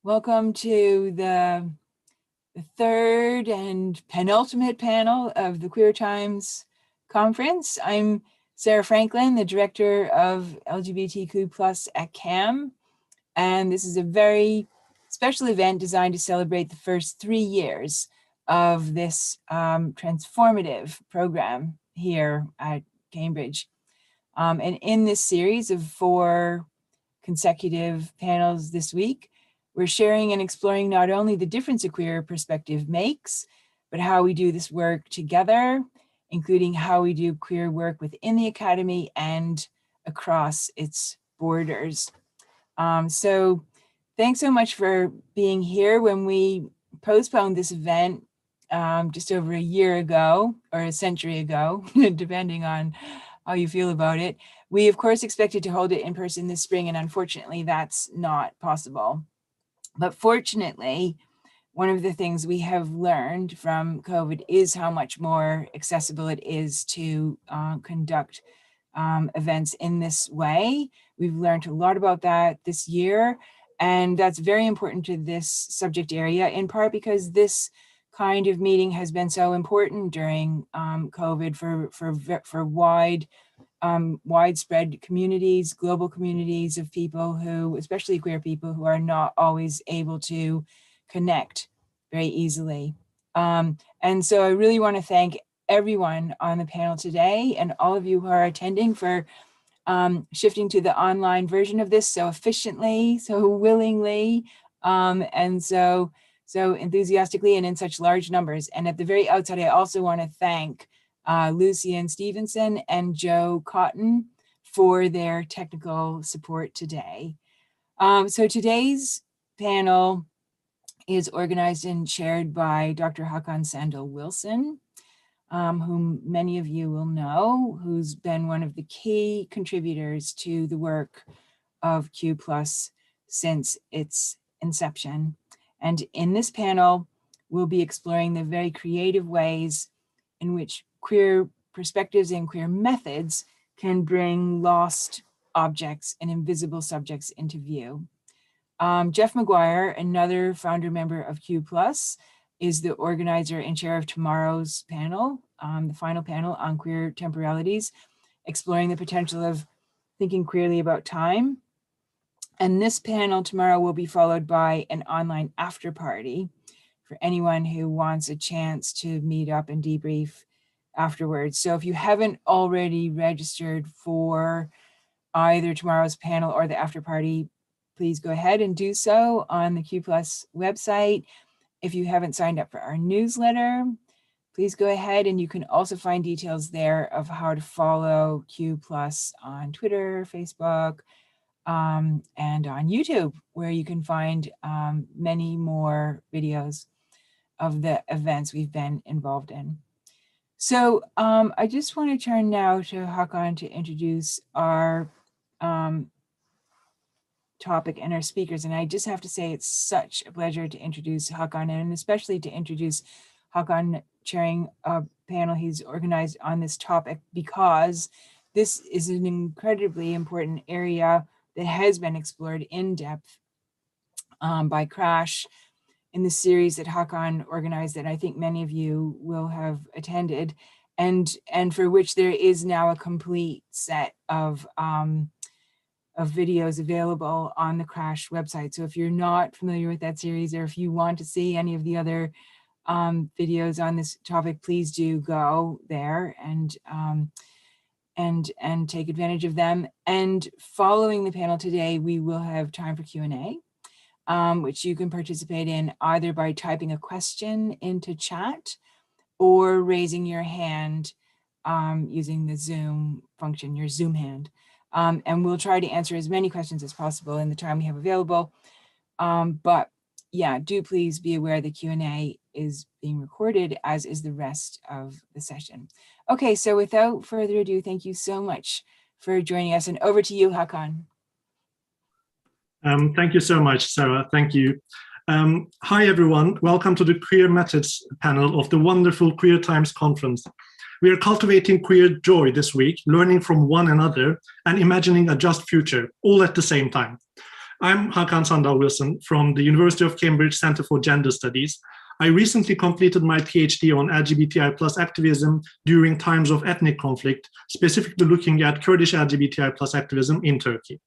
Welcome to the third and penultimate panel of the Queer Times Conference. I'm Sarah Franklin, the director of LGBTQ+ at CAM, and this is a very special event designed to celebrate the first 3 years of this transformative program here at Cambridge. And in this series of 4 consecutive panels this week, we're sharing and exploring not only the difference a queer perspective makes, but how we do this work together, including how we do queer work within the Academy and across its borders. So thanks so much for being here. When we postponed this event just over a year ago, or a century ago, depending on how you feel about it, we of course expected to hold it in person this spring, and unfortunately that's not possible. But fortunately, one of the things we have learned from COVID is how much more accessible it is to conduct events in this way. We've learned a lot about that this year, and that's very important to this subject area, in part because this kind of meeting has been so important during COVID for widespread communities, global communities of people who, especially queer people, who are not always able to connect very easily. And so I really want to thank everyone on the panel today and all of you who are attending for shifting to the online version of this so efficiently, so willingly, and so enthusiastically and in such large numbers. And at the very outset, I also want to thank Lucian Stevenson and Joe Cotton for their technical support today. So today's panel is organized and chaired by Dr. Hakan Sandal-Wilson, whom many of you will know, who's been one of the key contributors to the work of Q+ since its inception. And in this panel, we'll be exploring the very creative ways in which queer perspectives and queer methods can bring lost objects and invisible subjects into view. Jeff McGuire, another founder member of Q+, is the organizer and chair of tomorrow's panel, the final panel on queer temporalities, exploring the potential of thinking queerly about time. And this panel tomorrow will be followed by an online after party for anyone who wants a chance to meet up and debrief afterwards. So if you haven't already registered for either tomorrow's panel or the after party, please go ahead and do so on the Q+ website. If you haven't signed up for our newsletter, please go ahead, and you can also find details there of how to follow Q+ on Twitter, Facebook, and on YouTube, where you can find many more videos of the events we've been involved in. So I just want to turn now to Hakan to introduce our topic and our speakers. And I just have to say it's such a pleasure to introduce Hakan, and especially to introduce Hakan chairing a panel he's organized on this topic, because this is an incredibly important area that has been explored in depth by Crash in the series that Hakan organized, that I think many of you will have attended, and for which there is now a complete set of videos available on the Crash website. So if you're not familiar with that series, or if you want to see any of the other videos on this topic, please do go there and take advantage of them. And following the panel today, we will have time for Q&A, which you can participate in either by typing a question into chat or raising your hand using the Zoom function, your Zoom hand. And we'll try to answer as many questions as possible in the time we have available. But yeah, do please be aware the Q&A is being recorded, as is the rest of the session. Okay, so without further ado, thank you so much for joining us, and over to you, Hakan. Thank you so much, Sarah. Thank you. Hi, everyone. Welcome to the Queer Methods panel of the wonderful Queer Times Conference. We are cultivating queer joy this week, learning from one another and imagining a just future, all at the same time. I'm Hakan Sandal-Wilson from the University of Cambridge Center for Gender Studies. I recently completed my PhD on LGBTI plus activism during times of ethnic conflict, specifically looking at Kurdish LGBTI plus activism in Turkey.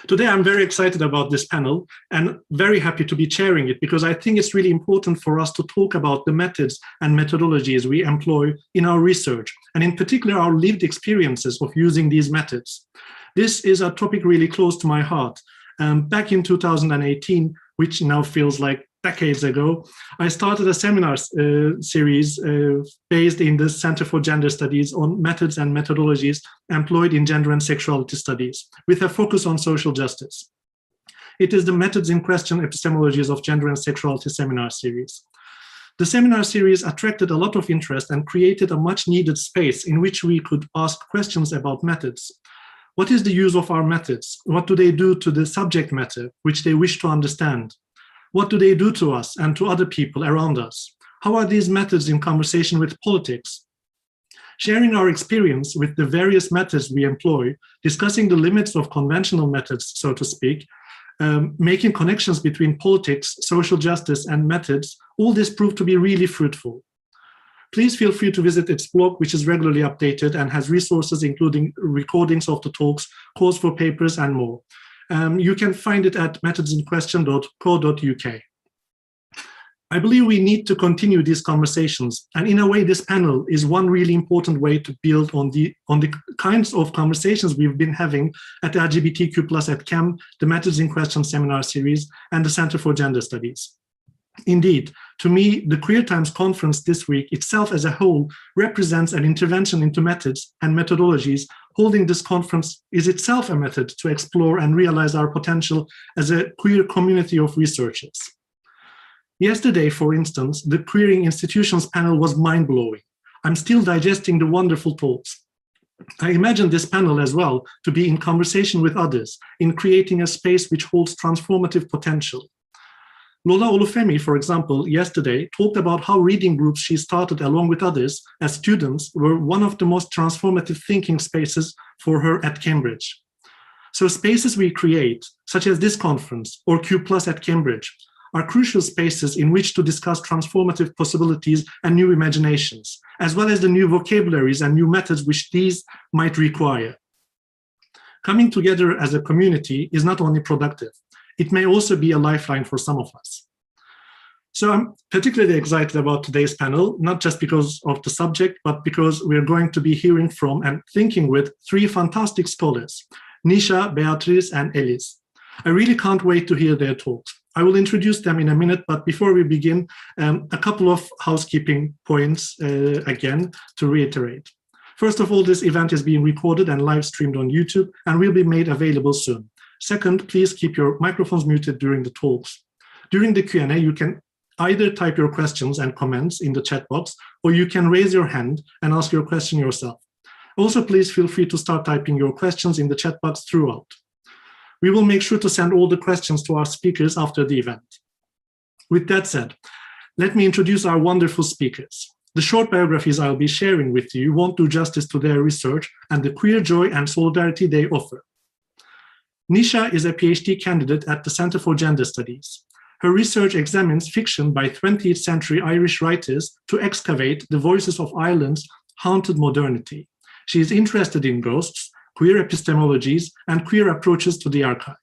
Today, I'm very excited about this panel and very happy to be chairing it because I think it's really important for us to talk about the methods and methodologies we employ in our research, and in particular, our lived experiences of using these methods. This is a topic really close to my heart. Back in 2018, which now feels like decades ago, I started a seminar series based in the Center for Gender Studies on methods and methodologies employed in gender and sexuality studies, with a focus on social justice. It is the Methods in Question Epistemologies of Gender and Sexuality seminar series. The seminar series attracted a lot of interest and created a much needed space in which we could ask questions about methods. What is the use of our methods? What do they do to the subject matter, which they wish to understand? What do they do to us and to other people around us? How are these methods in conversation with politics? Sharing our experience with the various methods we employ, discussing the limits of conventional methods, so to speak, making connections between politics, social justice, and methods, all this proved to be really fruitful. Please feel free to visit its blog, which is regularly updated and has resources including recordings of the talks, calls for papers, and more. You can find it at methodsinquestion.co.uk. I believe we need to continue these conversations, and in a way this panel is one really important way to build on the kinds of conversations we've been having at LGBTQ+ at CHEM, the Methods in Question seminar series, and the Center for Gender Studies. Indeed, to me, the Queer Times conference this week itself as a whole represents an intervention into methods and methodologies. Holding this conference is itself a method to explore and realize our potential as a queer community of researchers. Yesterday, for instance, the Queering Institutions panel was mind-blowing. I'm still digesting the wonderful talks. I imagine this panel as well to be in conversation with others, in creating a space which holds transformative potential. Lola Olufemi, for example, yesterday talked about how reading groups she started along with others as students were one of the most transformative thinking spaces for her at Cambridge. So spaces we create, such as this conference or Q+ at Cambridge, are crucial spaces in which to discuss transformative possibilities and new imaginations, as well as the new vocabularies and new methods which these might require. Coming together as a community is not only productive, it may also be a lifeline for some of us. So I'm particularly excited about today's panel, not just because of the subject, but because we're going to be hearing from and thinking with three fantastic scholars, Nisha, Beatriz, and Eliz. I really can't wait to hear their talks. I will introduce them in a minute, but before we begin, a couple of housekeeping points again to reiterate. First of all, this event is being recorded and live streamed on YouTube and will be made available soon. Second, please keep your microphones muted during the talks. During the Q&A, you can either type your questions and comments in the chat box, or you can raise your hand and ask your question yourself. Also, please feel free to start typing your questions in the chat box throughout. We will make sure to send all the questions to our speakers after the event. With that said, let me introduce our wonderful speakers. The short biographies I'll be sharing with you won't do justice to their research and the queer joy and solidarity they offer. Nisha is a PhD candidate at the Center for Gender Studies. Her research examines fiction by 20th century Irish writers to excavate the voices of Ireland's haunted modernity. She is interested in ghosts, queer epistemologies, and queer approaches to the archive.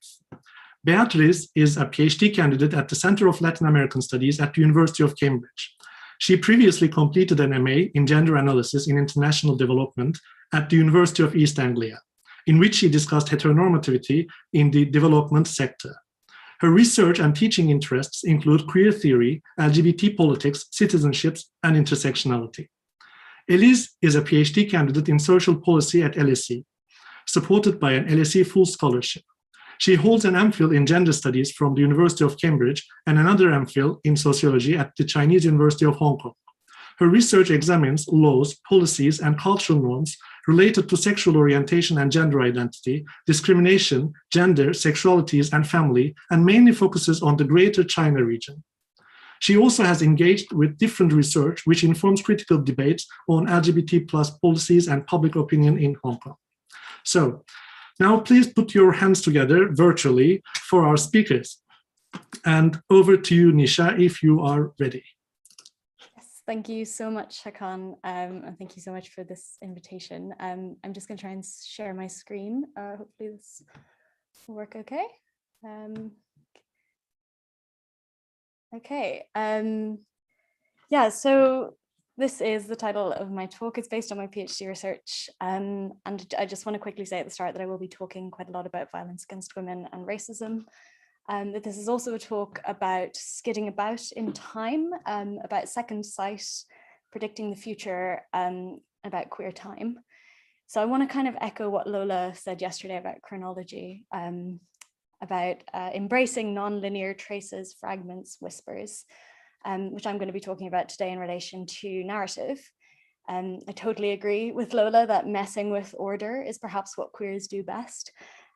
Beatriz is a PhD candidate at the Center of Latin American Studies at the University of Cambridge. She previously completed an MA in Gender Analysis in International Development at the University of East Anglia, in which she discussed heteronormativity in the development sector. Her research and teaching interests include queer theory, LGBT politics, citizenships, and intersectionality. Eliz is a PhD candidate in social policy at LSE, supported by an LSE full scholarship. She holds an MPhil in gender studies from the University of Cambridge and another MPhil in sociology at the Chinese University of Hong Kong. Her research examines laws, policies, and cultural norms related to sexual orientation and gender identity, discrimination, gender, sexualities, and family, and mainly focuses on the Greater China region. She also has engaged with different research which informs critical debates on LGBT+ policies and public opinion in Hong Kong. So, Now, please put your hands together virtually for our speakers. And over to you, Nisha, if you are ready. Yes, thank you so much, Hakan, and thank you so much for this invitation. I'm just going to try and share my screen. Hopefully this will work okay. Okay, yeah, so this is the title of my talk. It's based on my PhD research. And I just want to quickly say at the start that I will be talking quite a lot about violence against women and racism. That this is also a talk about skidding about in time, about second sight, predicting the future, about queer time. So I want to kind of echo what Lola said yesterday about chronology, about embracing non-linear traces, fragments, whispers, which I'm going to be talking about today in relation to narrative. I totally agree with Lola that messing with order is perhaps what queers do best.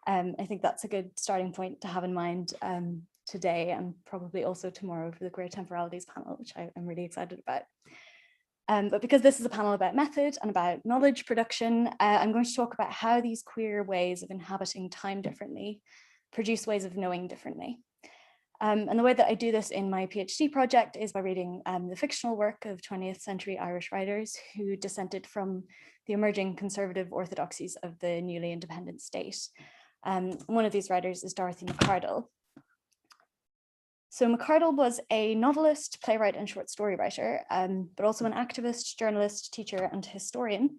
I think that's a good starting point to have in mind today, and probably also tomorrow for the Queer Temporalities panel, which I'm really excited about. But because this is a panel about method and about knowledge production, I'm going to talk about how these queer ways of inhabiting time differently produce ways of knowing differently. And the way that I do this in my PhD project is by reading the fictional work of 20th century Irish writers who dissented from the emerging conservative orthodoxies of the newly independent state. One of these writers is Dorothy Macardle. So Macardle was a novelist, playwright, and short story writer, but also an activist, journalist, teacher, and historian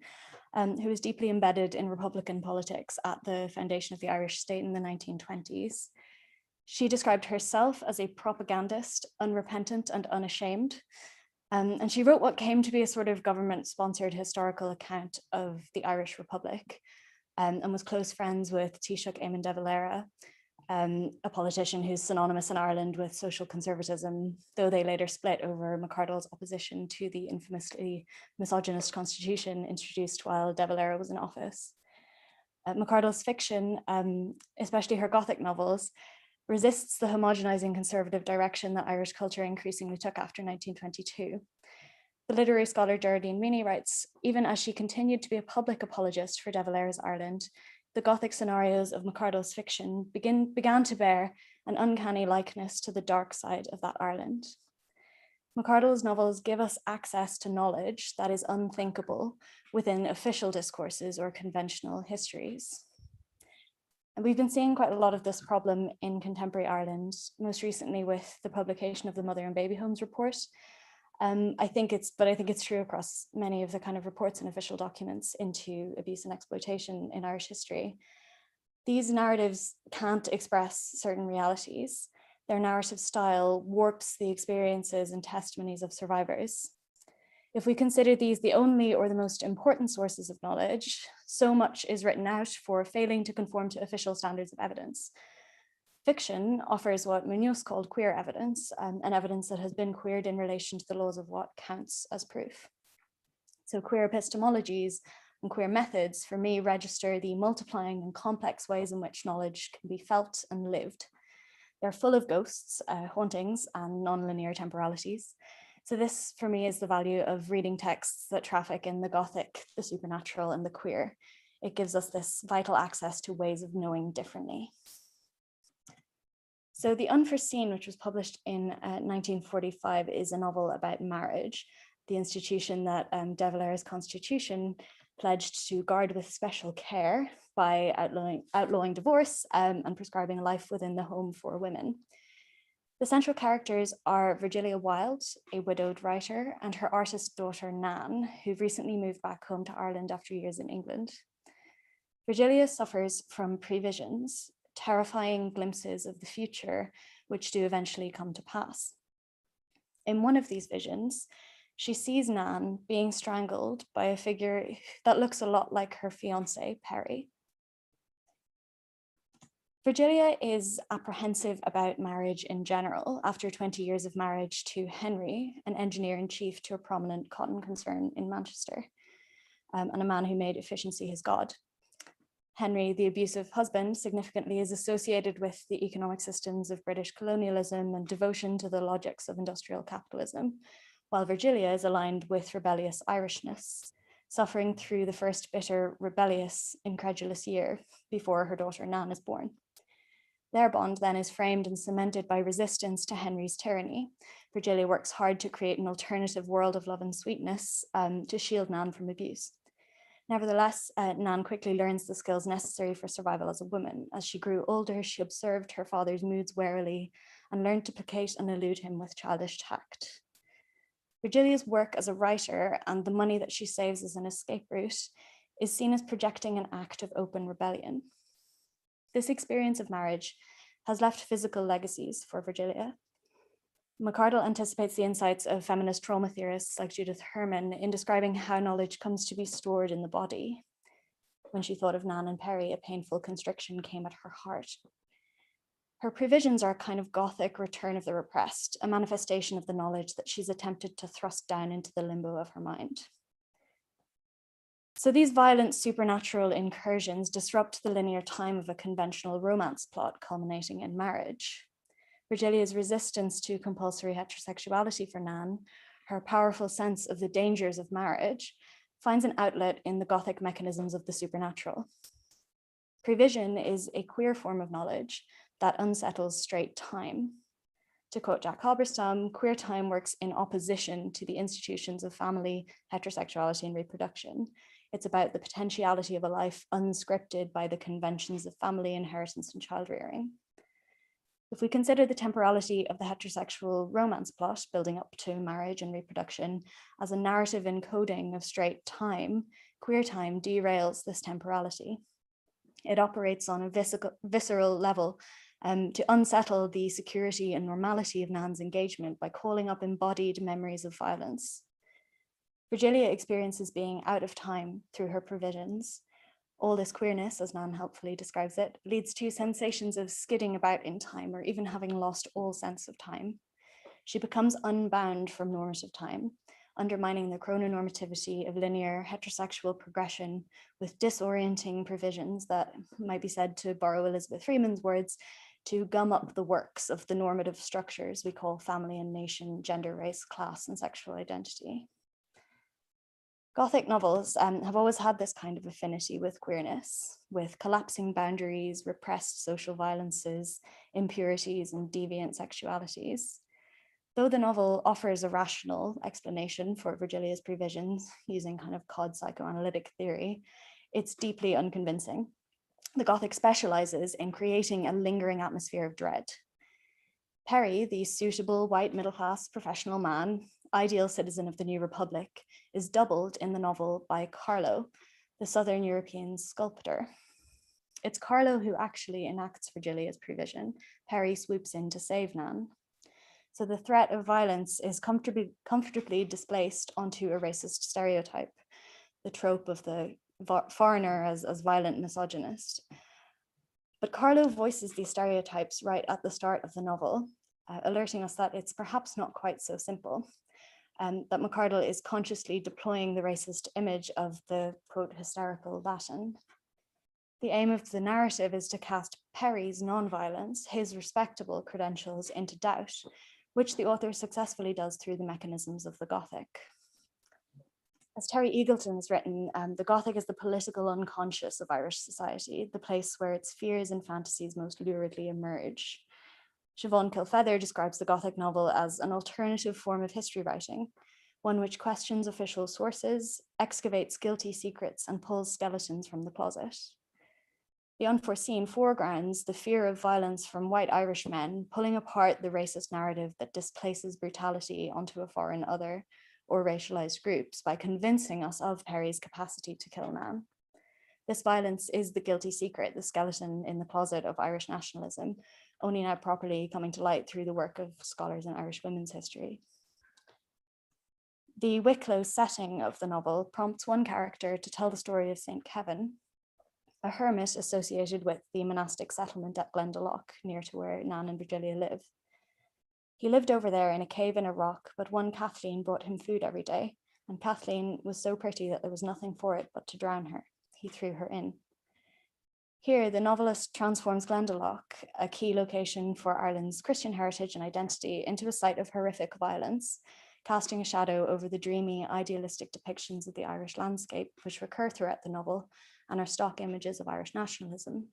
who was deeply embedded in Republican politics at the foundation of the Irish state in the 1920s. She described herself as a propagandist, unrepentant and unashamed. And she wrote what came to be a sort of government-sponsored historical account of the Irish Republic, and was close friends with Taoiseach Eamon de Valera, a politician who's synonymous in Ireland with social conservatism, though they later split over Macardle's opposition to the infamously misogynist constitution introduced while de Valera was in office. Macardle's fiction, especially her Gothic novels, resists the homogenizing conservative direction that Irish culture increasingly took after 1922. The literary scholar Geraldine Meany writes, even as she continued to be a public apologist for de Valera's Ireland, the Gothic scenarios of Macardle's fiction began to bear an uncanny likeness to the dark side of that Ireland. Macardle's novels give us access to knowledge that is unthinkable within official discourses or conventional histories. And we've been seeing quite a lot of this problem in contemporary Ireland, most recently with the publication of the Mother and Baby Homes report. I think it's true across many of the kind of reports and official documents into abuse and exploitation in Irish history. These narratives can't express certain realities. Their narrative style warps the experiences and testimonies of survivors. If we consider these the only or the most important sources of knowledge, so much is written out for failing to conform to official standards of evidence. Fiction offers what Munoz called queer evidence, an evidence that has been queered in relation to the laws of what counts as proof. So queer epistemologies and queer methods, for me, register the multiplying and complex ways in which knowledge can be felt and lived. They're full of ghosts, hauntings, and non-linear temporalities. So this, for me, is the value of reading texts that traffic in the Gothic, the supernatural, and the queer. It gives us this vital access to ways of knowing differently. So The Unforeseen, which was published in 1945, is a novel about marriage, the institution that de Valera's constitution pledged to guard with special care by outlawing divorce and prescribing a life within the home for women. The central characters are Virgilia Wilde, a widowed writer, and her artist daughter Nan, who've recently moved back home to Ireland after years in England. Virgilia suffers from previsions, terrifying glimpses of the future, which do eventually come to pass. In one of these visions, she sees Nan being strangled by a figure that looks a lot like her fiancé, Perry. Virgilia is apprehensive about marriage in general after 20 years of marriage to Henry, an engineer-in-chief to a prominent cotton concern in Manchester, and a man who made efficiency his god. Henry, the abusive husband, significantly is associated with the economic systems of British colonialism and devotion to the logics of industrial capitalism, while Virgilia is aligned with rebellious Irishness, suffering through the first bitter, rebellious, incredulous year before her daughter Nan is born. Their bond then is framed and cemented by resistance to Henry's tyranny. Virgilia works hard to create an alternative world of love and sweetness to shield Nan from abuse. Nevertheless, Nan quickly learns the skills necessary for survival as a woman. As she grew older, she observed her father's moods warily and learned to placate and elude him with childish tact. Virgilia's work as a writer and the money that she saves as an escape route is seen as projecting an act of open rebellion. This experience of marriage has left physical legacies for Virgilia. Macardle anticipates the insights of feminist trauma theorists like Judith Herman in describing how knowledge comes to be stored in the body. When she thought of Nan and Perry, a painful constriction came at her heart. Her previsions are a kind of Gothic return of the repressed, a manifestation of the knowledge that she's attempted to thrust down into the limbo of her mind. So these violent supernatural incursions disrupt the linear time of a conventional romance plot culminating in marriage. Virgilia's resistance to compulsory heterosexuality for Nan, her powerful sense of the dangers of marriage, finds an outlet in the Gothic mechanisms of the supernatural. Prevision is a queer form of knowledge that unsettles straight time. To quote Jack Halberstam, queer time works in opposition to the institutions of family, heterosexuality, and reproduction. It's about the potentiality of a life unscripted by the conventions of family, inheritance, and child rearing. If we consider the temporality of the heterosexual romance plot building up to marriage and reproduction as a narrative encoding of straight time, queer time derails this temporality. It operates on a visceral level to unsettle the security and normality of Nan's engagement by calling up embodied memories of violence. Virgilia experiences being out of time through her provisions. All this queerness, as Nan helpfully describes it, leads to sensations of skidding about in time or even having lost all sense of time. She becomes unbound from normative time, undermining the chrononormativity of linear heterosexual progression with disorienting provisions that might be said, to borrow Elizabeth Freeman's words, to gum up the works of the normative structures we call family and nation, gender, race, class, and sexual identity. Gothic novels have always had this kind of affinity with queerness, with collapsing boundaries, repressed social violences, impurities, and deviant sexualities. Though the novel offers a rational explanation for Virgilia's previsions using kind of Cod psychoanalytic theory, it's deeply unconvincing. The Gothic specializes in creating a lingering atmosphere of dread. Perry, the suitable white middle-class professional man, ideal citizen of the New Republic, is doubled in the novel by Carlo, the Southern European sculptor. It's Carlo who actually enacts Virgilia's prevision. Perry swoops in to save Nan. So the threat of violence is comfortably displaced onto a racist stereotype, the trope of the foreigner as violent misogynist. But Carlo voices these stereotypes right at the start of the novel, alerting us that it's perhaps not quite so simple, that Macardle is consciously deploying the racist image of the, quote, hysterical Latin. The aim of the narrative is to cast Perry's non-violence, his respectable credentials, into doubt, which the author successfully does through the mechanisms of the Gothic. As Terry Eagleton has written, the Gothic is the political unconscious of Irish society, the place where its fears and fantasies most luridly emerge. Siobhan Kilfeather describes the Gothic novel as an alternative form of history writing, one which questions official sources, excavates guilty secrets, and pulls skeletons from the closet. The unforeseen foregrounds the fear of violence from white Irish men, pulling apart the racist narrative that displaces brutality onto a foreign other or racialized groups by convincing us of Perry's capacity to kill Nan. This violence is the guilty secret, the skeleton in the closet of Irish nationalism, only now properly coming to light through the work of scholars in Irish women's history. The Wicklow setting of the novel prompts one character to tell the story of St. Kevin, a hermit associated with the monastic settlement at Glendalough, near to where Nan and Virgilia live. He lived over there in a cave in a rock, but one Kathleen brought him food every day, and Kathleen was so pretty that there was nothing for it but to drown her. He threw her in. Here, the novelist transforms Glendalough, a key location for Ireland's Christian heritage and identity, into a site of horrific violence, casting a shadow over the dreamy, idealistic depictions of the Irish landscape, which recur throughout the novel and are stock images of Irish nationalism.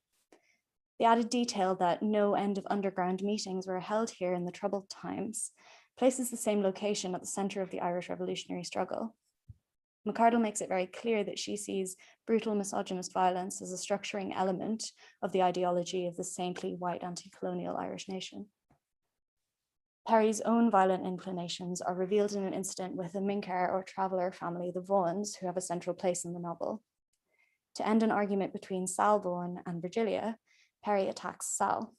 The added detail that no end of underground meetings were held here in the troubled times places the same location at the center of the Irish revolutionary struggle. Macardle makes it very clear that she sees brutal misogynist violence as a structuring element of the ideology of the saintly white anti-colonial Irish nation. Perry's own violent inclinations are revealed in an incident with a Minkar or traveller family, the Vaughans, who have a central place in the novel. To end an argument between Sal Vaughan and Virgilia, Perry attacks Sal.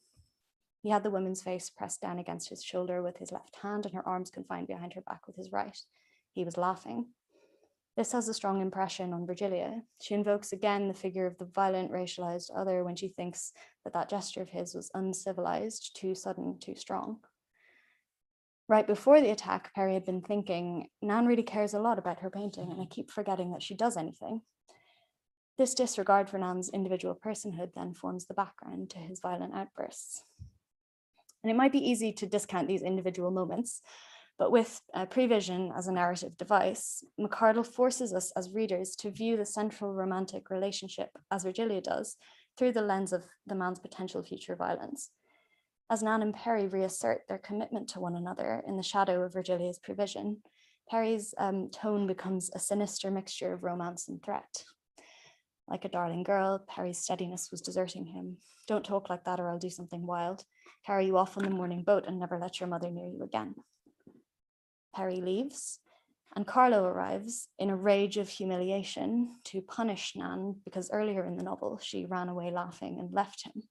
He had the woman's face pressed down against his shoulder with his left hand and her arms confined behind her back with his right. He was laughing. This has a strong impression on Virgilia. She invokes again the figure of the violent racialized other when she thinks that that gesture of his was uncivilized, too sudden, too strong. Right before the attack, Perry had been thinking, Nan really cares a lot about her painting and I keep forgetting that she does anything. This disregard for Nan's individual personhood then forms the background to his violent outbursts. And it might be easy to discount these individual moments, but with prevision as a narrative device, Macardle forces us as readers to view the central romantic relationship, as Virgilia does, through the lens of the man's potential future violence. As Nan and Perry reassert their commitment to one another in the shadow of Virgilia's prevision, Perry's tone becomes a sinister mixture of romance and threat. Like a darling girl, Perry's steadiness was deserting him. Don't talk like that or I'll do something wild. Carry you off on the morning boat and never let your mother near you again. Perry leaves, and Carlo arrives in a rage of humiliation to punish Nan because earlier in the novel, she ran away laughing and left him.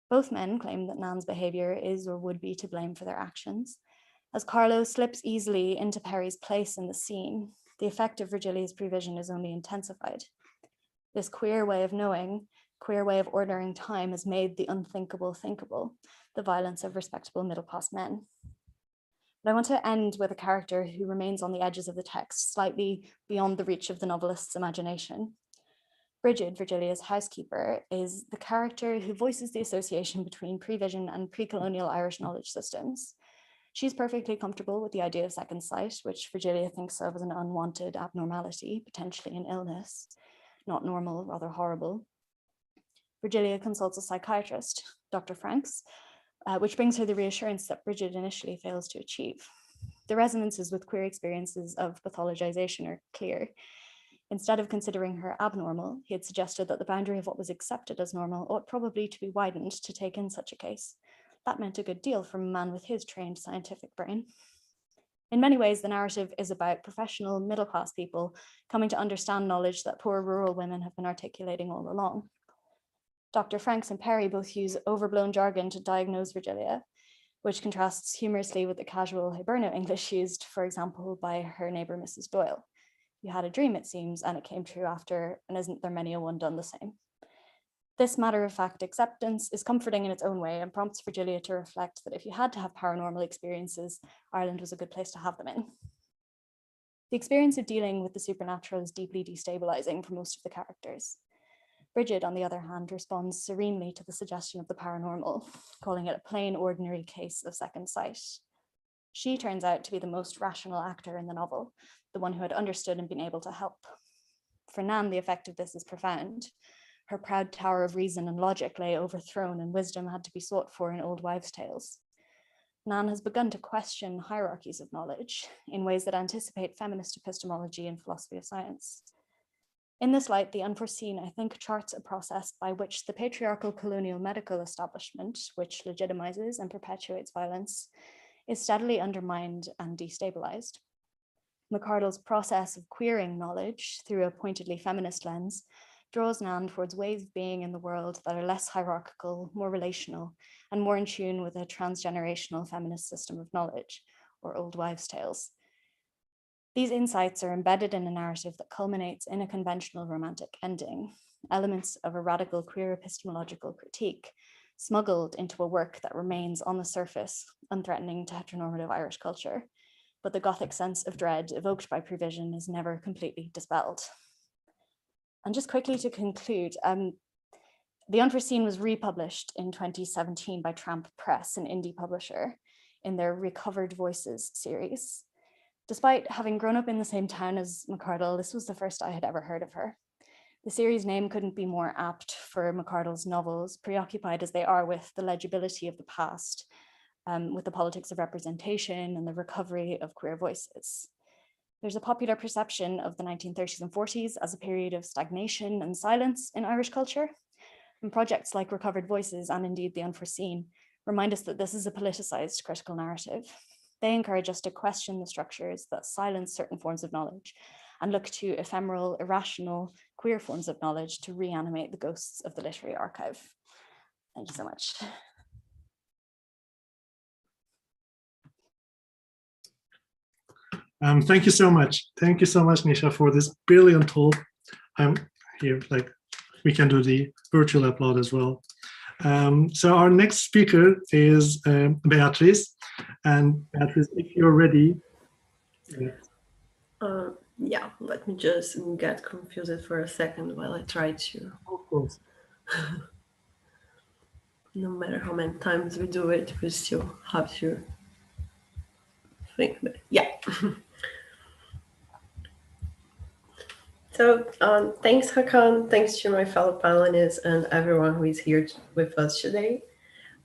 Both men claim that Nan's behavior is or would be to blame for their actions. As Carlo slips easily into Perry's place in the scene, the effect of Virgilia's prevision is only intensified. This queer way of knowing, queer way of ordering time has made the unthinkable thinkable, the violence of respectable middle-class men. But I want to end with a character who remains on the edges of the text, slightly beyond the reach of the novelist's imagination. Bridget, Virgilia's housekeeper, is the character who voices the association between prevision and pre-colonial Irish knowledge systems. She's perfectly comfortable with the idea of second sight, which Virgilia thinks of as an unwanted abnormality, potentially an illness, not normal, rather horrible. Virgilia consults a psychiatrist, Dr. Franks, which brings her the reassurance that Bridget initially fails to achieve. The resonances with queer experiences of pathologization are clear. Instead of considering her abnormal, he had suggested that the boundary of what was accepted as normal ought probably to be widened to take in such a case. That meant a good deal from a man with his trained scientific brain. In many ways, the narrative is about professional middle-class people coming to understand knowledge that poor rural women have been articulating all along. Dr. Franks and Perry both use overblown jargon to diagnose Virgilia, which contrasts humorously with the casual Hiberno English used, for example, by her neighbor, Mrs. Doyle. You had a dream, it seems, and it came true after, and isn't there many a one done the same? This matter-of-fact acceptance is comforting in its own way and prompts Virgilia to reflect that if you had to have paranormal experiences, Ireland was a good place to have them in. The experience of dealing with the supernatural is deeply destabilizing for most of the characters. Bridget, on the other hand, responds serenely to the suggestion of the paranormal, calling it a plain, ordinary case of second sight. She turns out to be the most rational actor in the novel, the one who had understood and been able to help. For Nan, the effect of this is profound. Her proud tower of reason and logic lay overthrown, and wisdom had to be sought for in old wives' tales. Nan has begun to question hierarchies of knowledge in ways that anticipate feminist epistemology and philosophy of science. In this light, the unforeseen, I think, charts a process by which the patriarchal colonial medical establishment, which legitimizes and perpetuates violence, is steadily undermined and destabilized. Macardle's process of queering knowledge through a pointedly feminist lens draws Nan towards ways of being in the world that are less hierarchical, more relational, and more in tune with a transgenerational feminist system of knowledge, or old wives' tales. These insights are embedded in a narrative that culminates in a conventional romantic ending, elements of a radical queer epistemological critique, smuggled into a work that remains on the surface, unthreatening to heteronormative Irish culture, but the Gothic sense of dread evoked by prevision is never completely dispelled. And just quickly to conclude, The Unforeseen was republished in 2017 by Tramp Press, an indie publisher, in their Recovered Voices series. Despite having grown up in the same town as Macardle, this was the first I had ever heard of her. The series name couldn't be more apt for Macardle's novels, preoccupied as they are with the legibility of the past, with the politics of representation and the recovery of queer voices. There's a popular perception of the 1930s and 40s as a period of stagnation and silence in Irish culture. And projects like Recovered Voices and indeed The Unforeseen remind us that this is a politicized critical narrative. They encourage us to question the structures that silence certain forms of knowledge and look to ephemeral, irrational, queer forms of knowledge to reanimate the ghosts of the literary archive. Thank you so much. Thank you so much. Thank you so much, Nisha, for this brilliant talk. I'm here, like, we can do the virtual applaud as well. So our next speaker is Beatriz. And Beatriz, if you're ready. Yeah, let me just get confused for a second while I try to. Of course. No matter how many times we do it, we still have to think. Yeah. So thanks, Hakan. Thanks to my fellow panelists and everyone who is here with us today.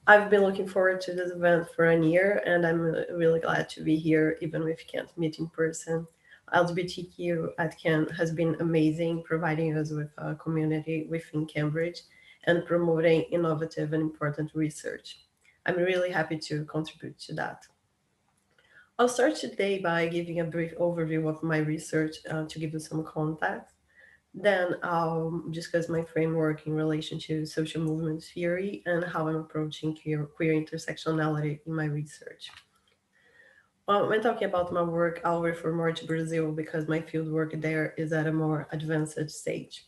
I've been looking forward to this event for a year, and I'm really glad to be here, even if we can't meet in person. LGBTQ at CAN has been amazing, providing us with a community within Cambridge and promoting innovative and important research. I'm really happy to contribute to that. I'll start today by giving a brief overview of my research to give you some context. Then I'll discuss my framework in relation to social movement theory and how I'm approaching queer intersectionality in my research. When talking about my work, I'll refer more to Brazil because my fieldwork there is at a more advanced stage.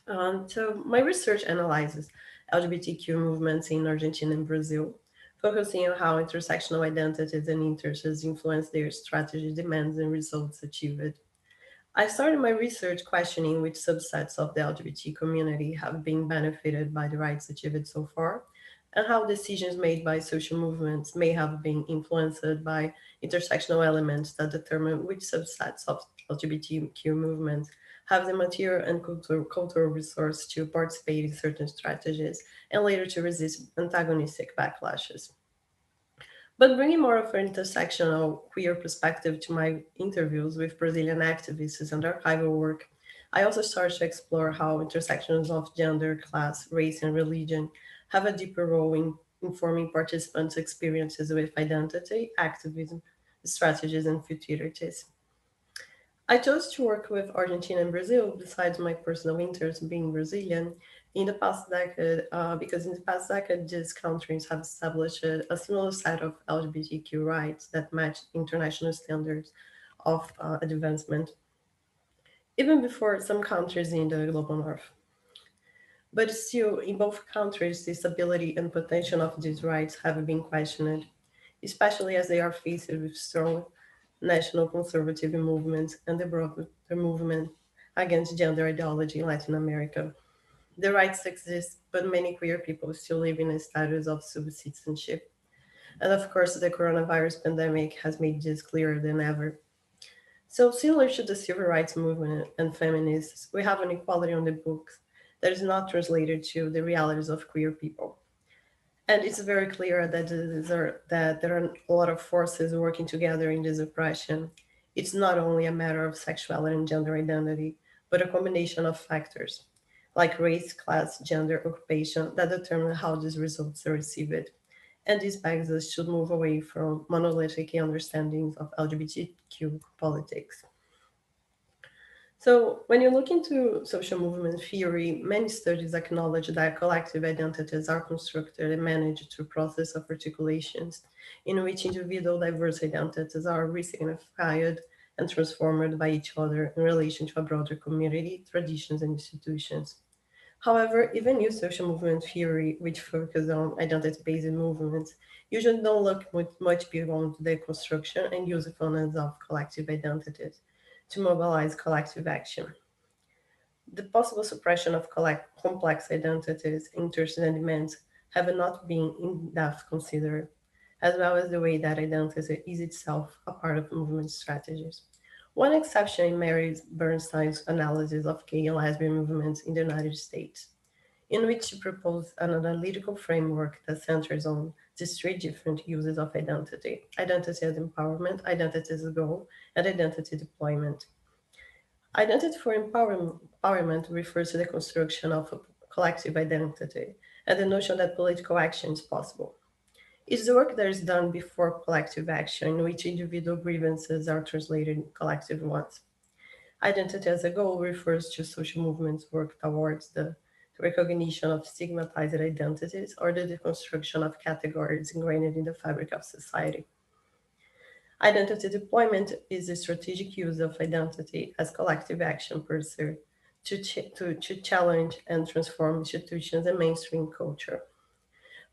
So my research analyzes LGBTQ movements in Argentina and Brazil, focusing on how intersectional identities and interests influence their strategy, demands, and results achieved. I started my research questioning which subsets of the LGBT community have been benefited by the rights achieved so far, and how decisions made by social movements may have been influenced by intersectional elements that determine which subsets of LGBTQ movements have the material and cultural resource to participate in certain strategies and later to resist antagonistic backlashes. But bringing more of an intersectional queer perspective to my interviews with Brazilian activists and archival work, I also started to explore how intersections of gender, class, race, and religion have a deeper role in informing participants' experiences with identity, activism, strategies, and futurities. I chose to work with Argentina and Brazil, besides my personal interest being Brazilian, in the past decade, because in the past decade, these countries have established a similar set of LGBTQ rights that match international standards of advancement, even before some countries in the global north. But still, in both countries, the stability and potential of these rights have been questioned, especially as they are faced with strong national conservative movements and the broader movement against gender ideology in Latin America. The rights exist, but many queer people still live in a status of subsistence. And of course, the coronavirus pandemic has made this clearer than ever. So similar to the civil rights movement and feminists, we have an equality on the books that is not translated to the realities of queer people. And it's very clear that there are a lot of forces working together in this oppression. It's not only a matter of sexuality and gender identity, but a combination of factors like race, class, gender, occupation that determine how these results are received. And this begs us to move away from monolithic understandings of LGBTQ politics. So when you look into social movement theory, many studies acknowledge that collective identities are constructed and managed through process of articulations in which individual diverse identities are resignified and transformed by each other in relation to a broader community, traditions, and institutions. However, even new social movement theory, which focuses on identity-based movements, usually don't look much beyond the construction and usefulness of collective identities to mobilize collective action. The possible suppression of complex identities, interests, and demands have not been in depth considered, as well as the way that identity is itself a part of movement strategies. One exception in Mary Bernstein's analysis of gay and lesbian movements in the United States, in which she proposed an analytical framework that centers on these three different uses of identity: identity as empowerment, identity as goal, and identity deployment. Identity for empowerment refers to the construction of a collective identity and the notion that political action is possible. It's the work that is done before collective action, in which individual grievances are translated in collective ones. Identity as a goal refers to social movements' work towards the recognition of stigmatized identities or the deconstruction of categories ingrained in the fabric of society. Identity deployment is the strategic use of identity as collective action pursued to challenge and transform institutions and mainstream culture.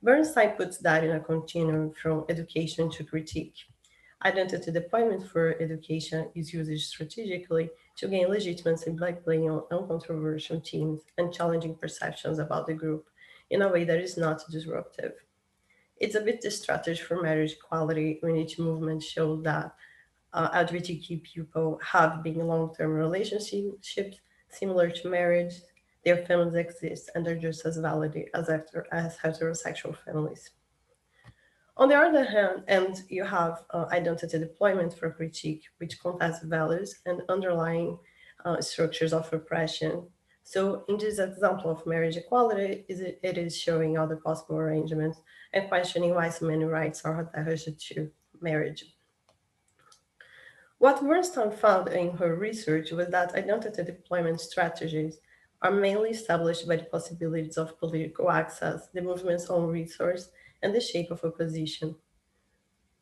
Bernstein puts that in a continuum from education to critique. Identity deployment for education is used strategically to gain legitimacy by playing on uncontroversial themes and challenging perceptions about the group in a way that is not disruptive. It's a bit the strategy for marriage equality, when each movement shows that LGBTQ people have been in long-term relationships similar to marriage, their families exist, and they're just as valid as heterosexual families. On the other hand, and you have identity deployment for critique, which contests values and underlying structures of oppression. So in this example of marriage equality, it is showing all the possible arrangements and questioning why so many rights are attached to marriage. What Bernstein found in her research was that identity deployment strategies are mainly established by the possibilities of political access, the movement's own resource, and the shape of opposition.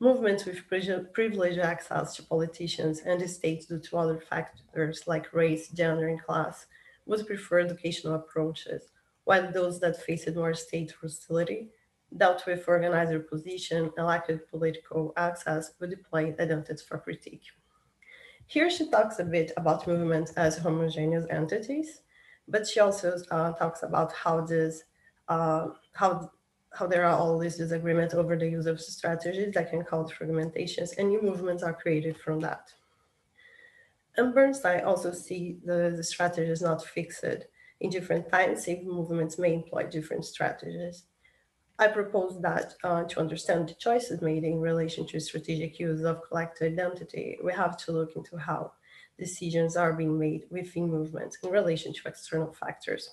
Movements with privileged access to politicians and the state due to other factors like race, gender, and class would prefer educational approaches, while those that faced more state hostility, dealt with organized opposition, and lacked political access would deploy identities for critique. Here she talks a bit about movements as homogeneous entities, but she also talks about how this, how there are always disagreements over the use of strategies that can cause fragmentations, and new movements are created from that. And Bernstein also see the strategies not fixed. In different times, same movements may employ different strategies. I propose that to understand the choices made in relation to strategic use of collective identity, we have to look into how decisions are being made within movements in relation to external factors.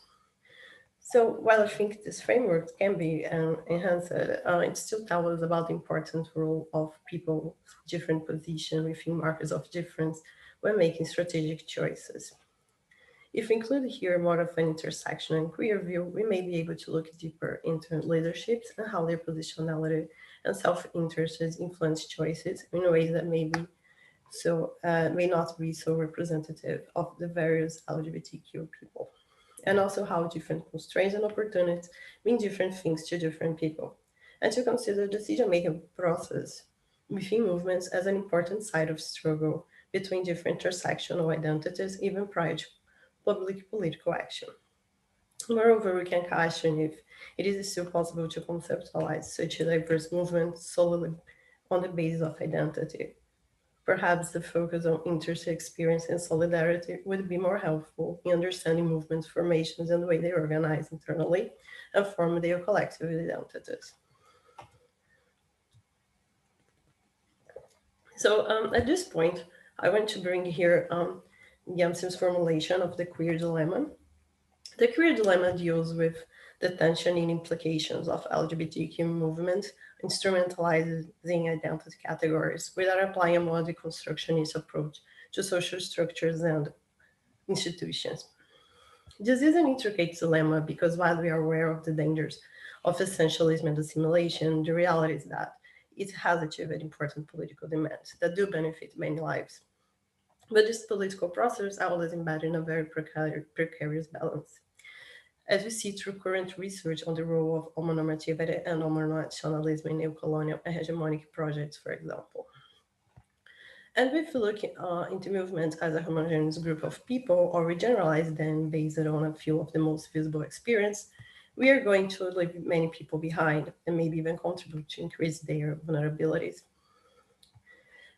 So while I think this framework can be enhanced, it still tells us about the important role of people's different position within markers of difference when making strategic choices. If we include here more of an intersection and queer view, we may be able to look deeper into leaderships and how their positionality and self-interest influence choices in ways that may not be so representative of the various LGBTQ people, and also how different constraints and opportunities mean different things to different people, and to consider the decision-making process within movements as an important side of struggle between different intersectional identities, even prior to public political action. Moreover, we can question if it is still possible to conceptualize such a diverse movement solely on the basis of identity. Perhaps the focus on interest, experience, and solidarity would be more helpful in understanding movements, formations, and the way they organize internally and form their collective identities. So at this point, I want to bring here Yamsim's formulation of the queer dilemma. The queer dilemma deals with the tension and implications of LGBTQ movement, instrumentalizing identity categories without applying a more deconstructionist approach to social structures and institutions. This is an intricate dilemma because while we are aware of the dangers of essentialism and assimilation, the reality is that it has achieved important political demands that do benefit many lives. But this political process are always embedded in a very precarious balance. As we see through current research on the role of homonormativity and homonationalism in neocolonial and hegemonic projects, for example. And if we look into movements as a homogeneous group of people, or we generalize them based on a few of the most visible experience, we are going to leave many people behind and maybe even contribute to increase their vulnerabilities.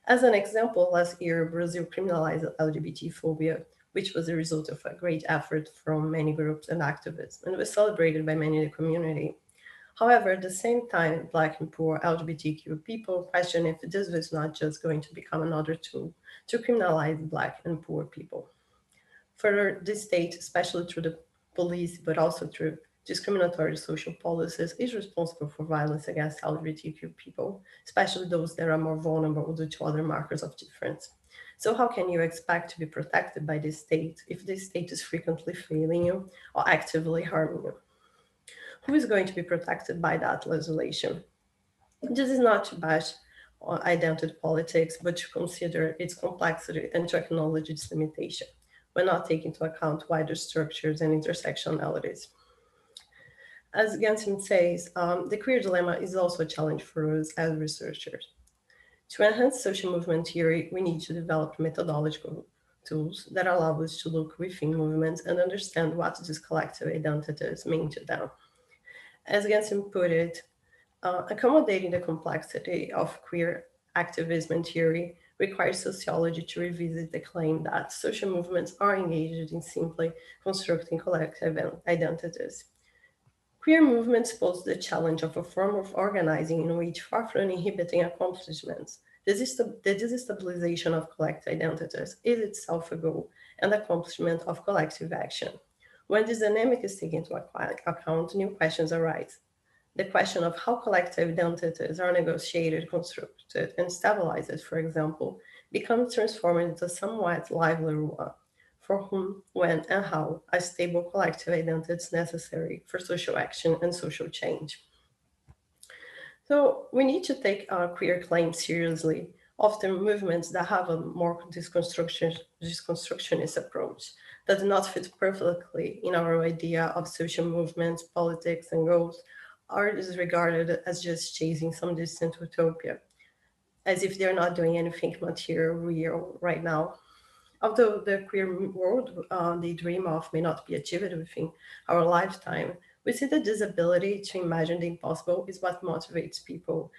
As an example, last year, Brazil criminalized LGBT phobia, which was the result of a great effort from many groups and activists, and was celebrated by many in the community. However, at the same time, Black and poor LGBTQ people question if this was not just going to become another tool to criminalize Black and poor people. Further, the state, especially through the police, but also through discriminatory social policies, is responsible for violence against LGBTQ people, especially those that are more vulnerable due to other markers of difference. So how can you expect to be protected by the state if the state is frequently failing you or actively harming you? Who is going to be protected by that legislation? This is not to bash on identity politics, but to consider its complexity and to acknowledge its limitation, when not taking into account wider structures and intersectionalities. As Gensim says, the queer dilemma is also a challenge for us as researchers. To enhance social movement theory, we need to develop methodological tools that allow us to look within movements and understand what these collective identities mean to them. As Gensim put it, accommodating the complexity of queer activism and theory requires sociology to revisit the claim that social movements are engaged in simply constructing collective identities. Queer movements pose the challenge of a form of organizing in which, far from inhibiting accomplishments, the destabilization of collective identities is itself a goal and accomplishment of collective action. When this dynamic is taken into account, new questions arise. The question of how collective identities are negotiated, constructed, and stabilized, for example, becomes transformed into a somewhat livelier one. For whom, when, and how a stable collective identity is necessary for social action and social change. So we need to take our queer claims seriously. Often movements that have a more deconstructionist approach that do not fit perfectly in our idea of social movements, politics, and goals are disregarded as just chasing some distant utopia, as if they're not doing anything material real right now. Although the queer world they dream of may not be achieved within our lifetime, we see that this ability to imagine the impossible is what motivates people.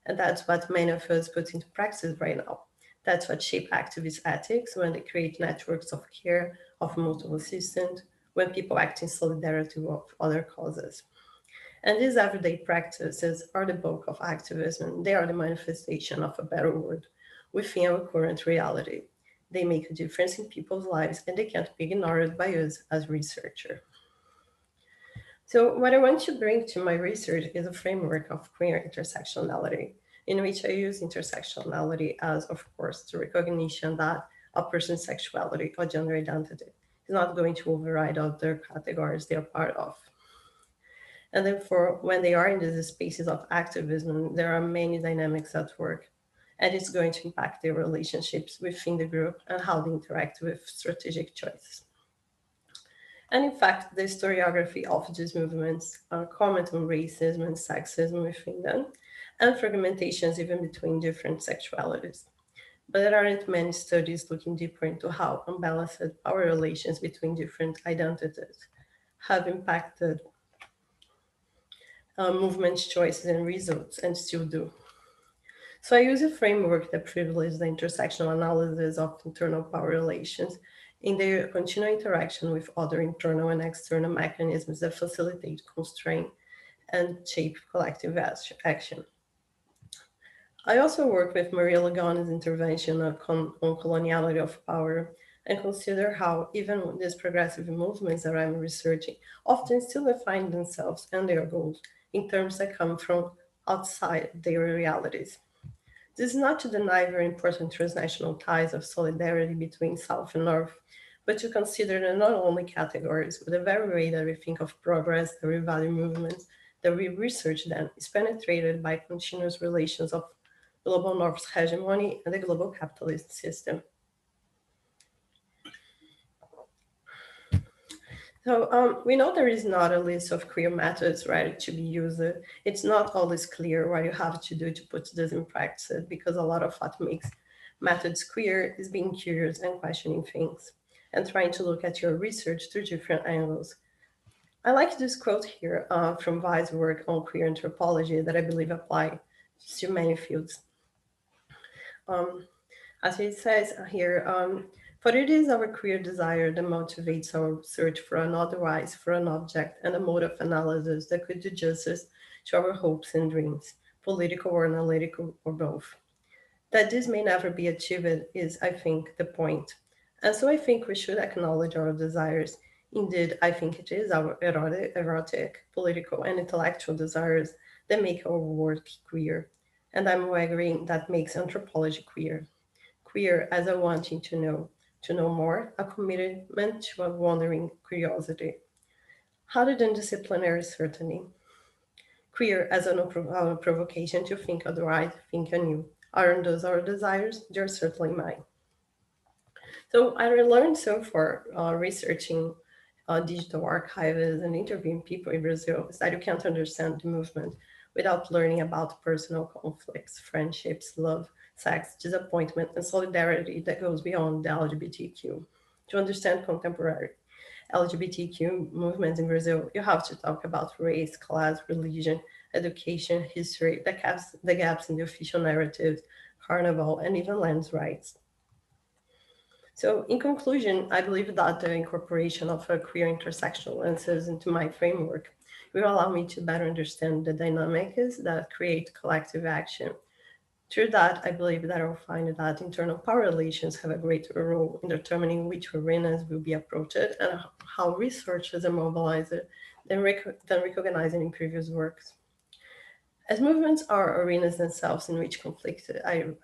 And that's what many of us put into practice right now. That's what shapes activist ethics when they create networks of care, of mutual assistance, when people act in solidarity with other causes. And these everyday practices are the bulk of activism. They are the manifestation of a better world within our current reality. They make a difference in people's lives and they can't be ignored by us as researchers. So what I want to bring to my research is a framework of queer intersectionality, in which I use intersectionality as, of course, the recognition that a person's sexuality or gender identity is not going to override other categories they are part of. And therefore, when they are in these spaces of activism, there are many dynamics at work, and it's going to impact their relationships within the group and how they interact with strategic choices. And in fact, the historiography of these movements comment on racism and sexism within them, and fragmentations even between different sexualities. But there aren't many studies looking deeper into how unbalanced power relations between different identities have impacted movement choices and results, and still do. So I use a framework that privileges the intersectional analysis of internal power relations in their continual interaction with other internal and external mechanisms that facilitate, constrain, and shape collective action. I also work with Maria Lagana's intervention on coloniality of power and consider how even these progressive movements that I'm researching often still define themselves and their goals in terms that come from outside their realities. This is not to deny very important transnational ties of solidarity between South and North, but to consider them not only categories, but the very way that we think of progress, that we value movements, that we research them, is penetrated by continuous relations of global North's hegemony and the global capitalist system. So we know there is not a list of queer methods ready to be used. It's not always clear what you have to do to put this in practice, because a lot of what makes methods queer is being curious and questioning things and trying to look at your research through different angles. I like this quote here from Weiss' work on queer anthropology that I believe apply to many fields. As he says here, for it is our queer desire that motivates our search for an otherwise, for an object, and a mode of analysis that could do justice to our hopes and dreams, political or analytical or both. That this may never be achieved is, I think, the point. And so I think we should acknowledge our desires. Indeed, I think it is our erotic, political, and intellectual desires that make our work queer. And I'm agreeing that makes anthropology queer. Queer as a wanting to know more, a commitment to a wandering curiosity. How did interdisciplinary certainty? Queer as a provocation to think otherwise, think anew. Aren't those our desires? They're certainly mine. So I learned so far researching digital archives and interviewing people in Brazil is that you can't understand the movement without learning about personal conflicts, friendships, love, sex, disappointment, and solidarity that goes beyond the LGBTQ. To understand contemporary LGBTQ movements in Brazil, you have to talk about race, class, religion, education, history, the gaps in the official narratives, carnival, and even land rights. So in conclusion, I believe that the incorporation of a queer intersectional lenses into my framework will allow me to better understand the dynamics that create collective action. Through that, I believe that I'll find that internal power relations have a greater role in determining which arenas will be approached and how researchers are mobilized than recognizing in previous works. As movements are arenas themselves in which conflicted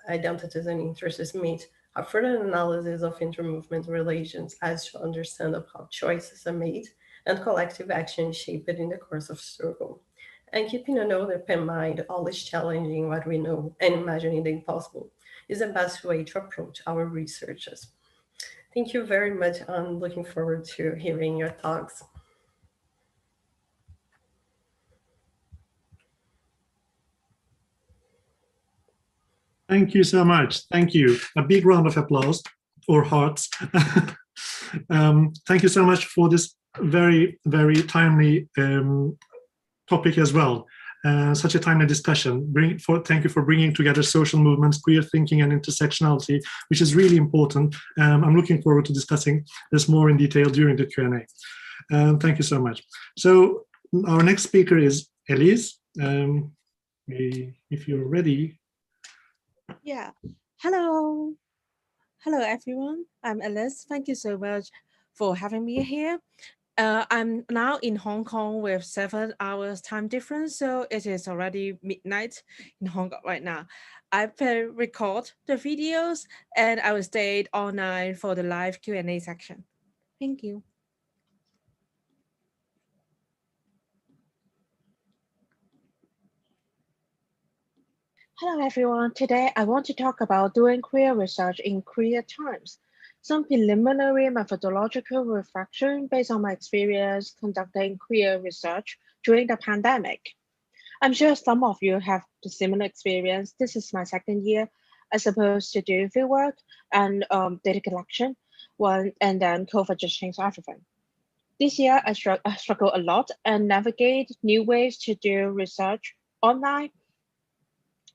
identities and interests meet, a further analysis of inter-movement relations as to understand of how choices are made and collective action is shaped in the course of struggle. And keeping an open mind, always challenging what we know and imagining the impossible is the best way to approach our researches. Thank you very much. I'm looking forward to hearing your talks. Thank you so much. Thank you. A big round of applause or hearts. Thank you so much for this very, very timely topic as well. Such a timely discussion. Thank you for bringing together social movements, queer thinking, and intersectionality, which is really important. I'm looking forward to discussing this more in detail during the Q&A. Thank you so much. So our next speaker is Eliz. If you're ready. Yeah. Hello. Hello, everyone. I'm Eliz. Thank you so much for having me here. I'm now in Hong Kong with 7 hours time difference, so it is already midnight in Hong Kong right now. I will record the videos and I will stay all night for the live Q&A section. Thank you. Hello, everyone. Today, I want to talk about doing queer research in queer times. Some preliminary methodological reflection based on my experience conducting queer research during the pandemic. I'm sure some of you have the similar experience. This is my second year. I supposed to do fieldwork and data collection, and then COVID just changed everything. This year, I struggled a lot and navigate new ways to do research online.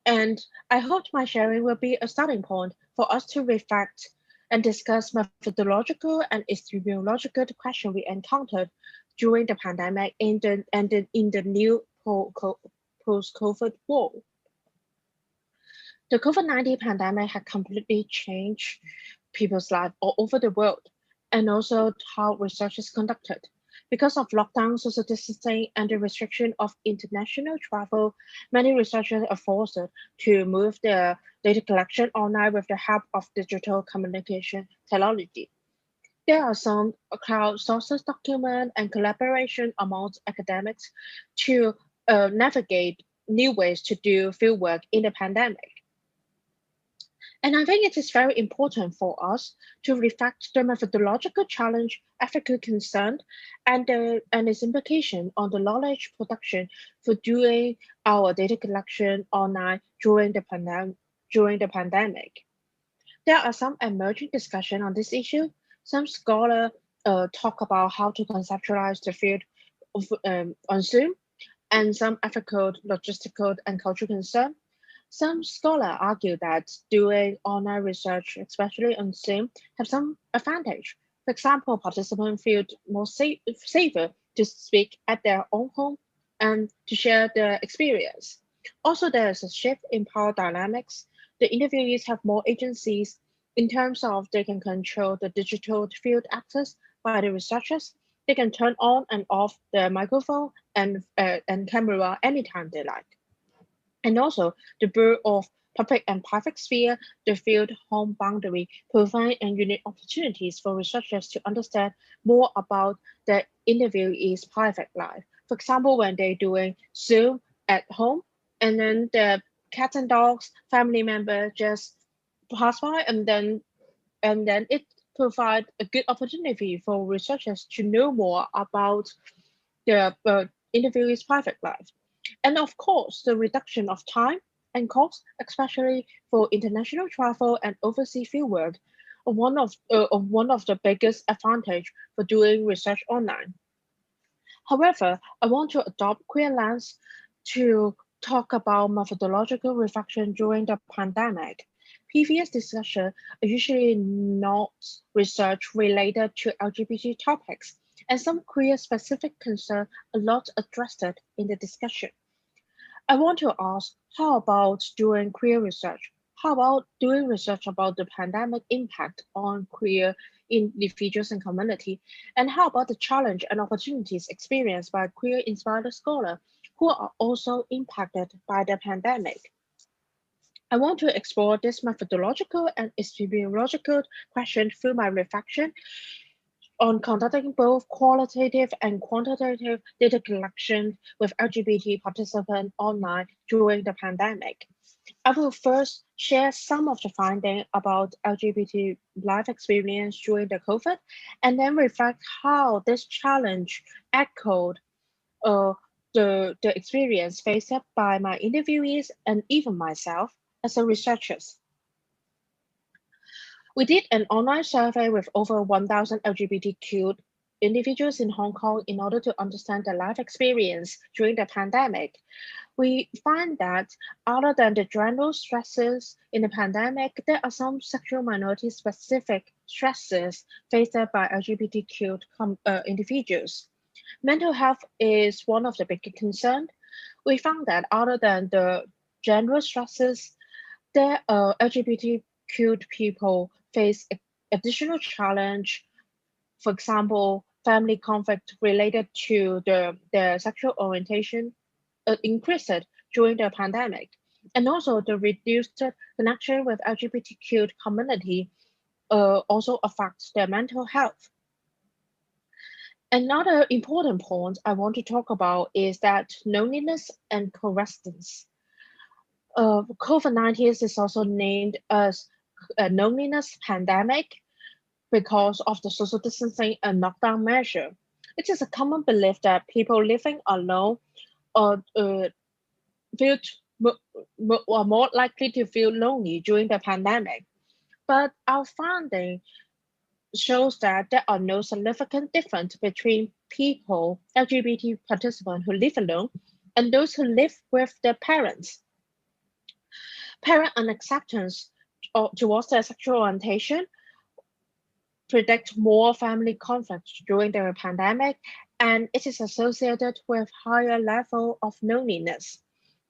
And I hope my sharing will be a starting point for us to reflect and discuss methodological and epistemological questions we encountered during the pandemic in the new post-COVID world. The COVID-19 pandemic had completely changed people's lives all over the world, and also how research is conducted. Because of lockdown, social distancing, and the restriction of international travel, many researchers are forced to move their data collection online with the help of digital communication technology. There are some crowdsourced documents and collaboration amongst academics to navigate new ways to do fieldwork in the pandemic. And I think it is very important for us to reflect the methodological challenge, ethical concern, and its implication on the knowledge production for doing our data collection online during the pandemic. There are some emerging discussion on this issue. Some scholars talk about how to conceptualize the field on Zoom, and some ethical, logistical, and cultural concern. Some scholars argue that doing online research, especially on Zoom, have some advantage. For example, participants feel more safer to speak at their own home and to share their experience. Also, there is a shift in power dynamics. The interviewees have more agencies in terms of they can control the digital field access by the researchers. They can turn on and off the microphone and camera anytime they like. And also, the blur of public and private sphere, the field home boundary, provide unique opportunities for researchers to understand more about the interviewee's private life. For example, when they're doing Zoom at home, and then the cats and dogs, family member just pass by, and then it provides a good opportunity for researchers to know more about the interviewee's private life. And of course, the reduction of time and cost, especially for international travel and overseas fieldwork, are one of the biggest advantage for doing research online. However, I want to adopt queer lens to talk about methodological reflection during the pandemic. Previous discussions are usually not research related to LGBT topics, and some queer specific concerns are not addressed in the discussion. I want to ask, how about doing queer research? How about doing research about the pandemic impact on queer individuals and community? And how about the challenge and opportunities experienced by queer-inspired scholars who are also impacted by the pandemic? I want to explore this methodological and epistemological question through my reflection on conducting both qualitative and quantitative data collection with LGBT participants online during the pandemic. I will first share some of the findings about LGBT life experience during the COVID, and then reflect how this challenge echoed the experience faced by my interviewees and even myself as a researcher. We did an online survey with over 1,000 LGBTQ individuals in Hong Kong in order to understand their life experience during the pandemic. We find that other than the general stresses in the pandemic, there are some sexual minority specific stresses faced by LGBTQ individuals. Mental health is one of the big concerns. We found that other than the general stresses, there are LGBTQ people face additional challenge. For example, family conflict related to their sexual orientation increased during the pandemic, and also the reduced connection with LGBTQ community also affects their mental health. Another important point I want to talk about is that loneliness and co-residence. COVID-19 is also named as a loneliness pandemic because of the social distancing and lockdown measure. It is a common belief that people living alone are more likely to feel lonely during the pandemic. But our finding shows that there are no significant difference between people, LGBT participants who live alone, and those who live with their parents. Parent unacceptance towards their sexual orientation predict more family conflict during the pandemic, and it is associated with higher level of loneliness.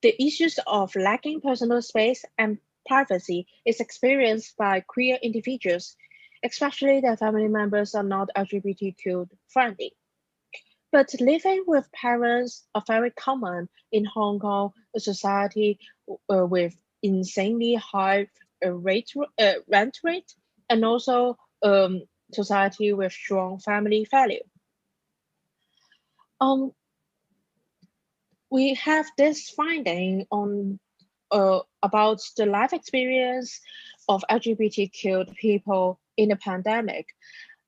The issues of lacking personal space and privacy is experienced by queer individuals, especially their family members are not LGBTQ friendly. But living with parents are very common in Hong Kong, a society with insanely high rent rate, and also society with strong family value. We have this finding on about the life experience of LGBTQ people in the pandemic,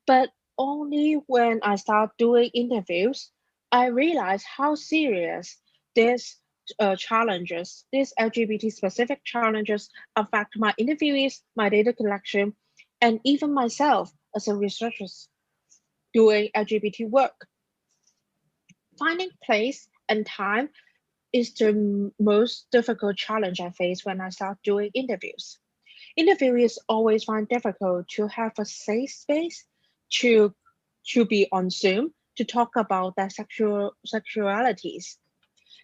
but only when I start doing interviews, I realized how serious these challenges, these LGBT specific challenges affect my interviewees, my data collection, and even myself as a researcher doing LGBT work. Finding place and time is the most difficult challenge I face when I start doing interviews. Interviewers always find difficult to have a safe space to, to be on Zoom to talk about their sexualities.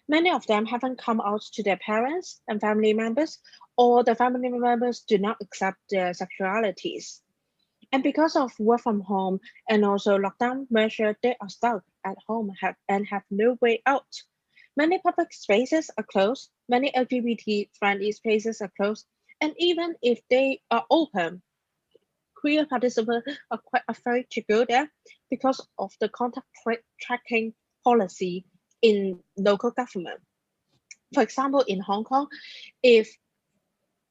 Many of them haven't come out to their parents and family members, or the family members do not accept their sexualities. And because of work from home and also lockdown measure, they are stuck at home and have no way out. Many public spaces are closed, many LGBT-friendly spaces are closed, and even if they are open, queer participants are quite afraid to go there because of the contact tracking policy in local government. For example, in Hong Kong, if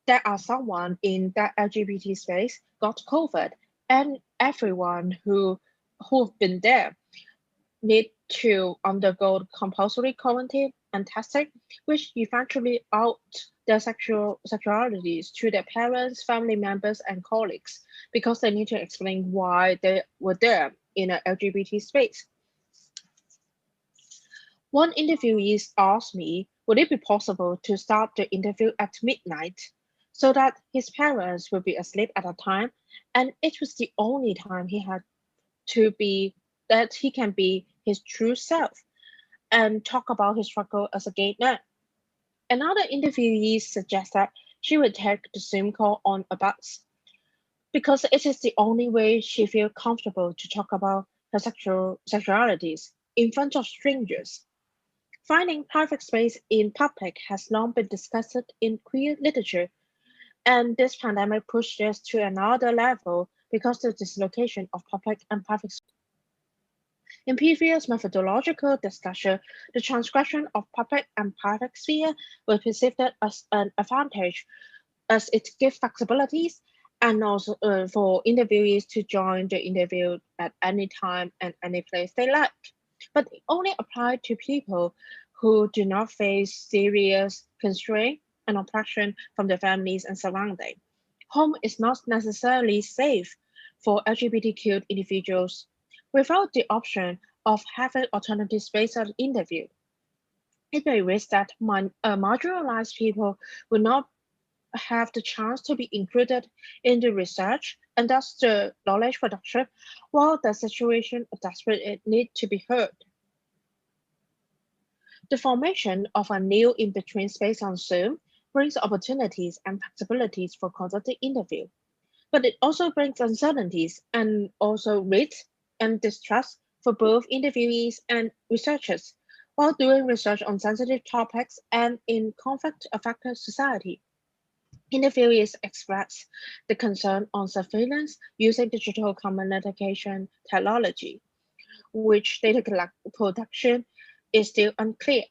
there are someone in that LGBT space got COVID, and everyone who've been there need to undergo compulsory quarantine and testing, which eventually out their sexualities to their parents, family members, and colleagues, because they need to explain why they were there in an LGBT space. One interviewee asked me, would it be possible to start the interview at midnight so that his parents would be asleep at the time, and it was the only time he had to be that he can be his true self and talk about his struggle as a gay man. Another interviewee suggested she would take the Zoom call on a bus because it is the only way she feels comfortable to talk about her sexualities in front of strangers. Finding private space in public has long been discussed in queer literature, and this pandemic pushed this to another level because of the dislocation of public and private space. In previous methodological discussion, the transgression of public and private sphere was perceived as an advantage as it gives flexibilities and also for interviewees to join the interview at any time and any place they like. But it only applied to people who do not face serious constraint and oppression from their families and surrounding. Home is not necessarily safe for LGBTQ individuals. Without the option of having alternative space at interview, it may risk that marginalized people will not have the chance to be included in the research and thus the knowledge production, while the situation of desperate need to be heard. The formation of a new in-between space on Zoom brings opportunities and flexibilities for conducting interview, but it also brings uncertainties and also risk and distrust for both interviewees and researchers while doing research on sensitive topics and in conflict-affected society. Interviewees express the concern on surveillance using digital communication technology, which data protection is still unclear.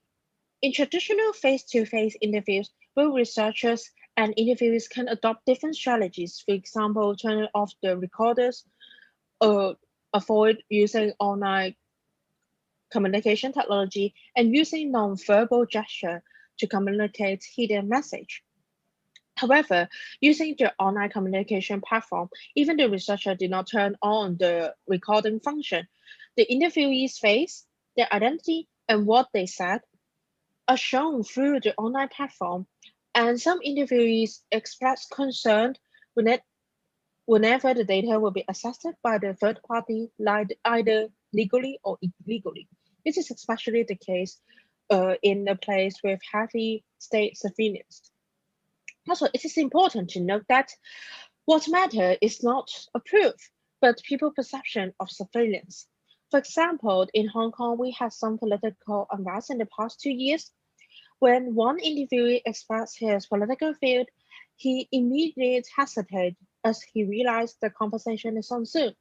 In traditional face-to-face interviews, both researchers and interviewees can adopt different strategies. For example, turning off the recorders, or avoid using online communication technology, and using non-verbal gesture to communicate hidden message. However, using the online communication platform, even the researcher did not turn on the recording function. The interviewee's face, their identity, and what they said are shown through the online platform, and some interviewees express concern whenever the data will be accessed by the third party, either legally or illegally. This is especially the case in a place with heavy state surveillance. Also, it is important to note that what matters is not a proof, but people's perception of surveillance. For example, in Hong Kong, we had some political unrest in the past 2 years. When one interviewee expressed his political view, he immediately hesitated as he realized the conversation is on Zoom.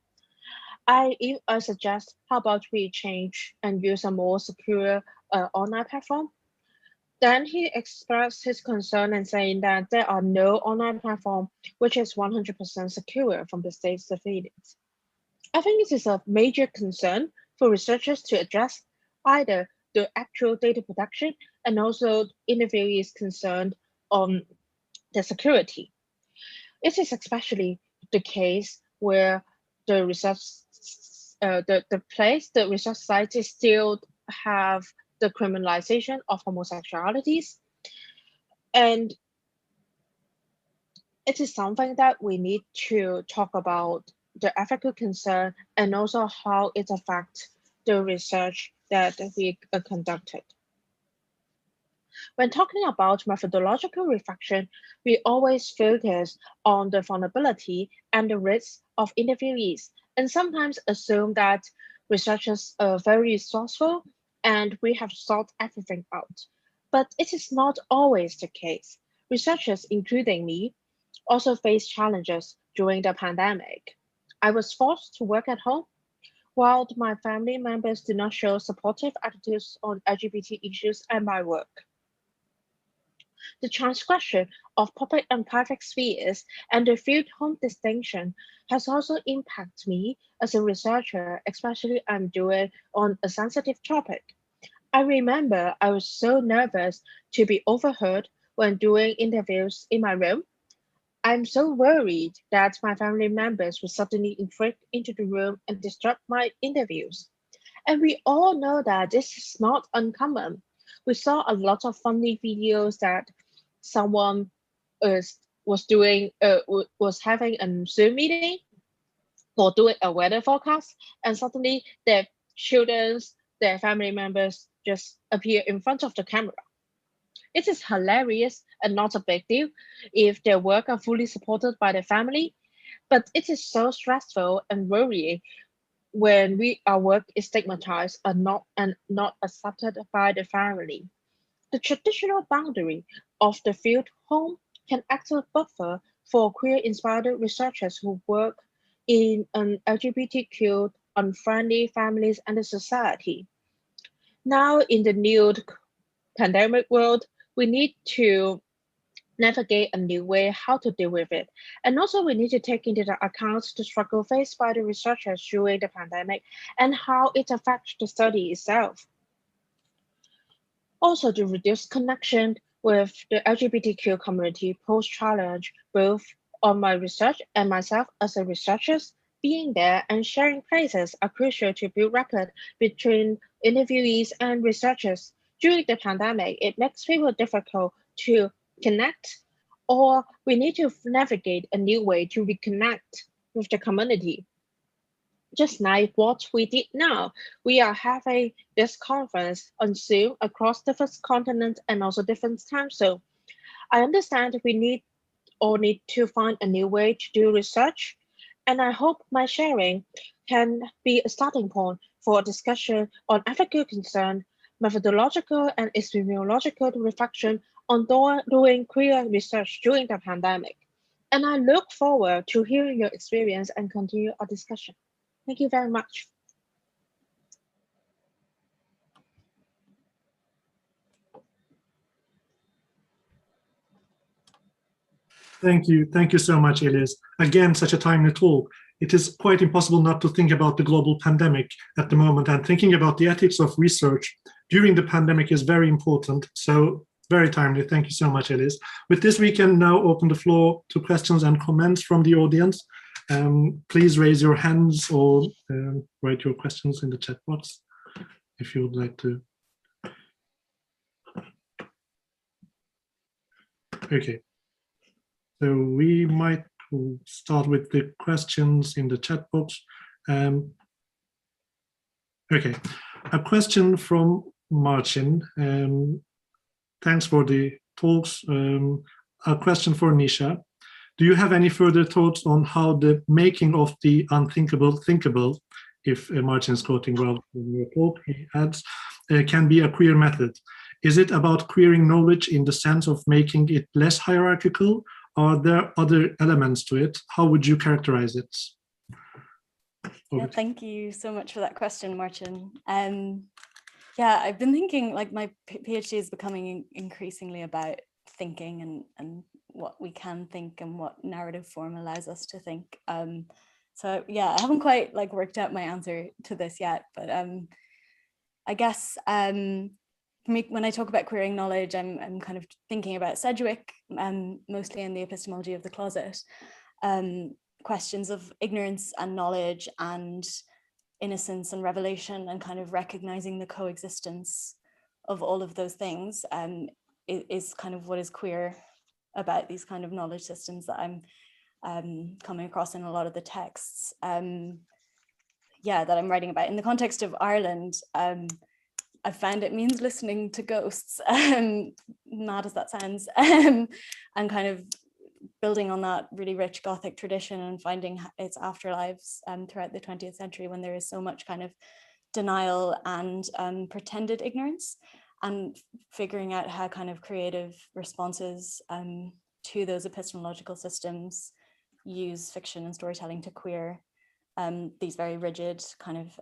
I suggest, how about we change and use a more secure online platform? Then he expressed his concern and saying that there are no online platform which is 100% secure from the state surveillance. I think this is a major concern for researchers to address either the actual data protection and also interviewees concerned on the security. It is especially the case where the research the research site is still have the criminalization of homosexualities. And it is something that we need to talk about the ethical concern and also how it affects the research that we conducted. When talking about methodological reflection, we always focus on the vulnerability and the risks of interviewees, and sometimes assume that researchers are very resourceful and we have thought everything out. But it is not always the case. Researchers, including me, also faced challenges during the pandemic. I was forced to work at home, while my family members did not show supportive attitudes on LGBT issues and my work. The transgression of public and private spheres and the field home distinction has also impacted me as a researcher, especially I'm doing on a sensitive topic. I remember I was so nervous to be overheard when doing interviews in my room. I'm so worried that my family members would suddenly inflict into the room and disrupt my interviews. And we all know that this is not uncommon. We saw a lot of funny videos that someone was doing was having a Zoom meeting or doing a weather forecast, and suddenly their children's, their family members just appear in front of the camera. It is hilarious and not a big deal if their work are fully supported by the family, but it is so stressful and worrying when our work is stigmatized and not accepted by the family. The traditional boundary of the field home can act as a buffer for queer-inspired researchers who work in an LGBTQ unfriendly families and the society. Now, in the new pandemic world, we need to navigate a new way how to deal with it. And also we need to take into account the struggle faced by the researchers during the pandemic and how it affects the study itself. Also, the reduced connection with the LGBTQ community pose challenge both on my research and myself as a researcher. Being there and sharing places are crucial to build rapport between interviewees and researchers. During the pandemic, it makes people difficult to connect, or we need to navigate a new way to reconnect with the community. Just like what we did now, we are having this conference on Zoom across different continents and also different time zones. I understand we need to find a new way to do research, and I hope my sharing can be a starting point for a discussion on ethical concern, methodological and epistemological reflection on doing queer research during the pandemic. And I look forward to hearing your experience and continue our discussion. Thank you very much. Thank you so much, Eliz. Again, such a timely talk. It is quite impossible not to think about the global pandemic at the moment, and thinking about the ethics of research during the pandemic is very important. So very timely. Thank you so much, Eliz. With this, we can now open the floor to questions and comments from the audience. Please raise your hands or write your questions in the chat box if you would like to. Okay. So we might start with the questions in the chat box. Okay, a question from Martin. Thanks for the talks. A question for Nisha. Do you have any further thoughts on how the making of the unthinkable thinkable, if Martin is quoting well in your talk, he adds, can be a queer method? Is it about queering knowledge in the sense of making it less hierarchical? Are there other elements to it? How would you characterize it? Yeah, thank you so much for that question, Martin. Yeah, I've been thinking, like, my PhD is becoming increasingly about thinking and what we can think and what narrative form allows us to think. So yeah, I haven't quite worked out my answer to this yet, but I guess for me, when I talk about queering knowledge, I'm kind of thinking about Sedgwick, mostly in the epistemology of the closet, questions of ignorance and knowledge and innocence and revelation, and kind of recognizing the coexistence of all of those things is kind of what is queer about these kind of knowledge systems that I'm coming across in a lot of the texts that I'm writing about. In the context of Ireland, I found it means listening to ghosts, mad as that sounds, and kind of building on that really rich Gothic tradition and finding its afterlives throughout the 20th century, when there is so much kind of denial and pretended ignorance, and figuring out how kind of creative responses to those epistemological systems use fiction and storytelling to queer these very rigid kind of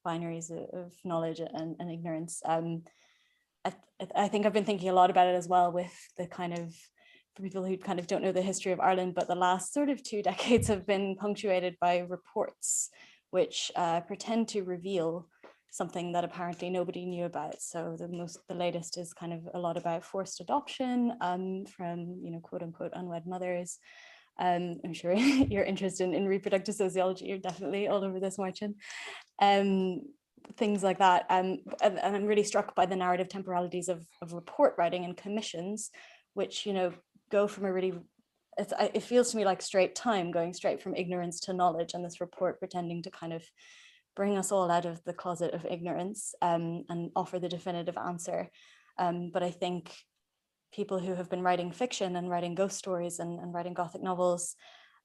binaries of knowledge and ignorance. I think I've been thinking a lot about it as well with the kind of, for people who kind of don't know the history of Ireland, but the last sort of 2 decades have been punctuated by reports which pretend to reveal something that apparently nobody knew about. So the latest is kind of a lot about forced adoption from, you know, quote unquote unwed mothers. I'm sure you're interested in reproductive sociology. You're definitely all over this, Martin. Things like that. And I'm really struck by the narrative temporalities of report writing and commissions, which, you know, go from a really, it feels to me like straight time, going straight from ignorance to knowledge, and this report pretending to kind of bring us all out of the closet of ignorance and offer the definitive answer. But I think people who have been writing fiction and writing ghost stories and writing Gothic novels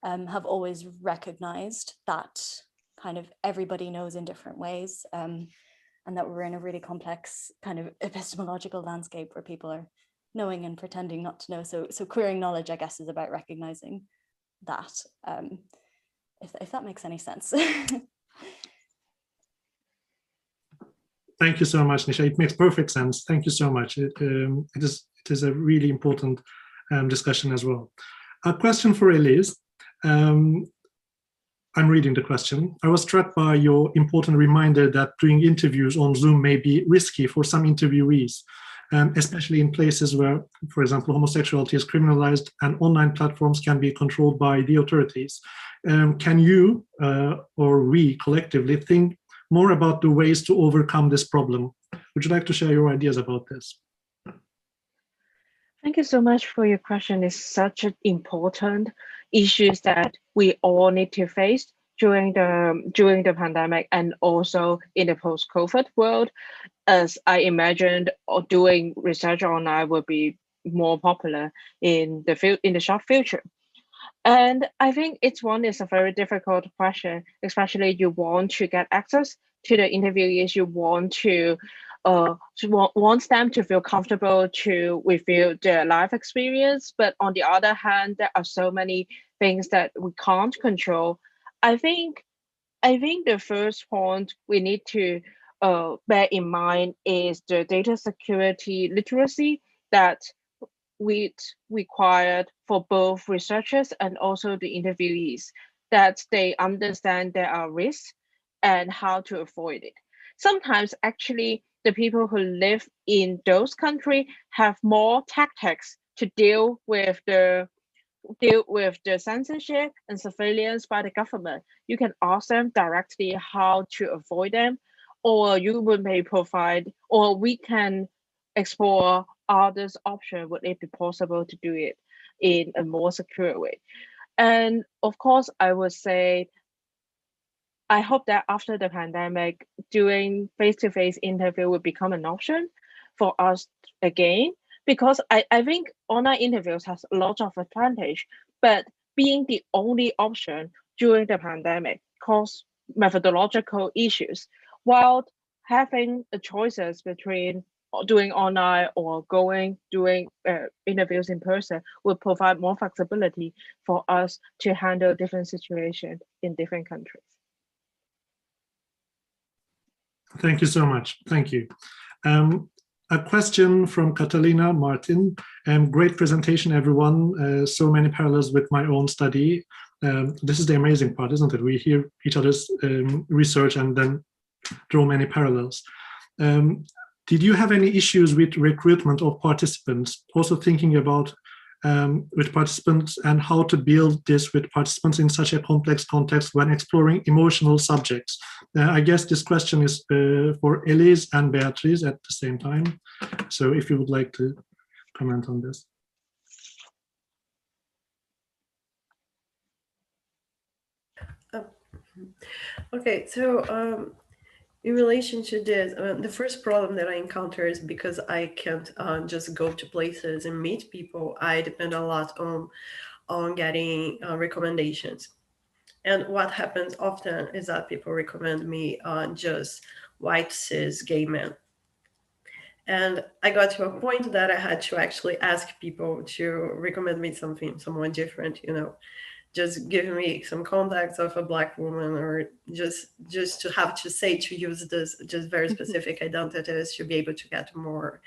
have always recognized that kind of everybody knows in different ways, and that we're in a really complex kind of epistemological landscape where people are knowing and pretending not to know. So queering knowledge, I guess, is about recognizing that, if that makes any sense. Thank you so much, Nisha. It makes perfect sense. Thank you so much. It is a really important discussion as well. A question for Eliz. I'm reading the question. I was struck by your important reminder that doing interviews on Zoom may be risky for some interviewees, especially in places where, for example, homosexuality is criminalized and online platforms can be controlled by the authorities. Can you or we collectively think more about the ways to overcome this problem? Would you like to share your ideas about this? Thank you so much for your question. It's such an important issue that we all need to face during the pandemic and also in the post-COVID world, as I imagined doing research online will be more popular in the short future. And I think it's a very difficult question, especially you want to get access to the interviewees, you want to wants them to feel comfortable to reveal their life experience. But on the other hand, there are so many things that we can't control. I think the first point we need to bear in mind is the data security literacy that we required for both researchers and also the interviewees, that they understand there are risks and how to avoid it. Sometimes actually the people who live in those countries have more tactics to deal with the censorship and surveillance by the government. You can ask them directly how to avoid them, or you may provide, or we can explore others option. Would it be possible to do it in a more secure way? And of course, I would say, I hope that after the pandemic, doing face-to-face interview will become an option for us again, because I think online interviews has a lot of advantage, but being the only option during the pandemic caused methodological issues, while having the choices between doing online or doing interviews in person will provide more flexibility for us to handle different situations in different countries. Thank you so much. Thank you. A question from Catalina Martin. Great presentation, everyone. So many parallels with my own study. This is the amazing part, isn't it? We hear each other's research and then draw many parallels. Did you have any issues with recruitment of participants? Also thinking about with participants, and how to build this with participants in such a complex context when exploring emotional subjects. I guess this question is for Eliz and Beatriz at the same time. So if you would like to comment on this. Okay, so in relation to this, the first problem that I encounter is because I can't just go to places and meet people. I depend a lot on getting recommendations. And what happens often is that people recommend me just white cis gay men. And I got to a point that I had to actually ask people to recommend me someone different, you know, just give me some contacts of a Black woman, or just to have to say to use this just very specific identities to be able to get more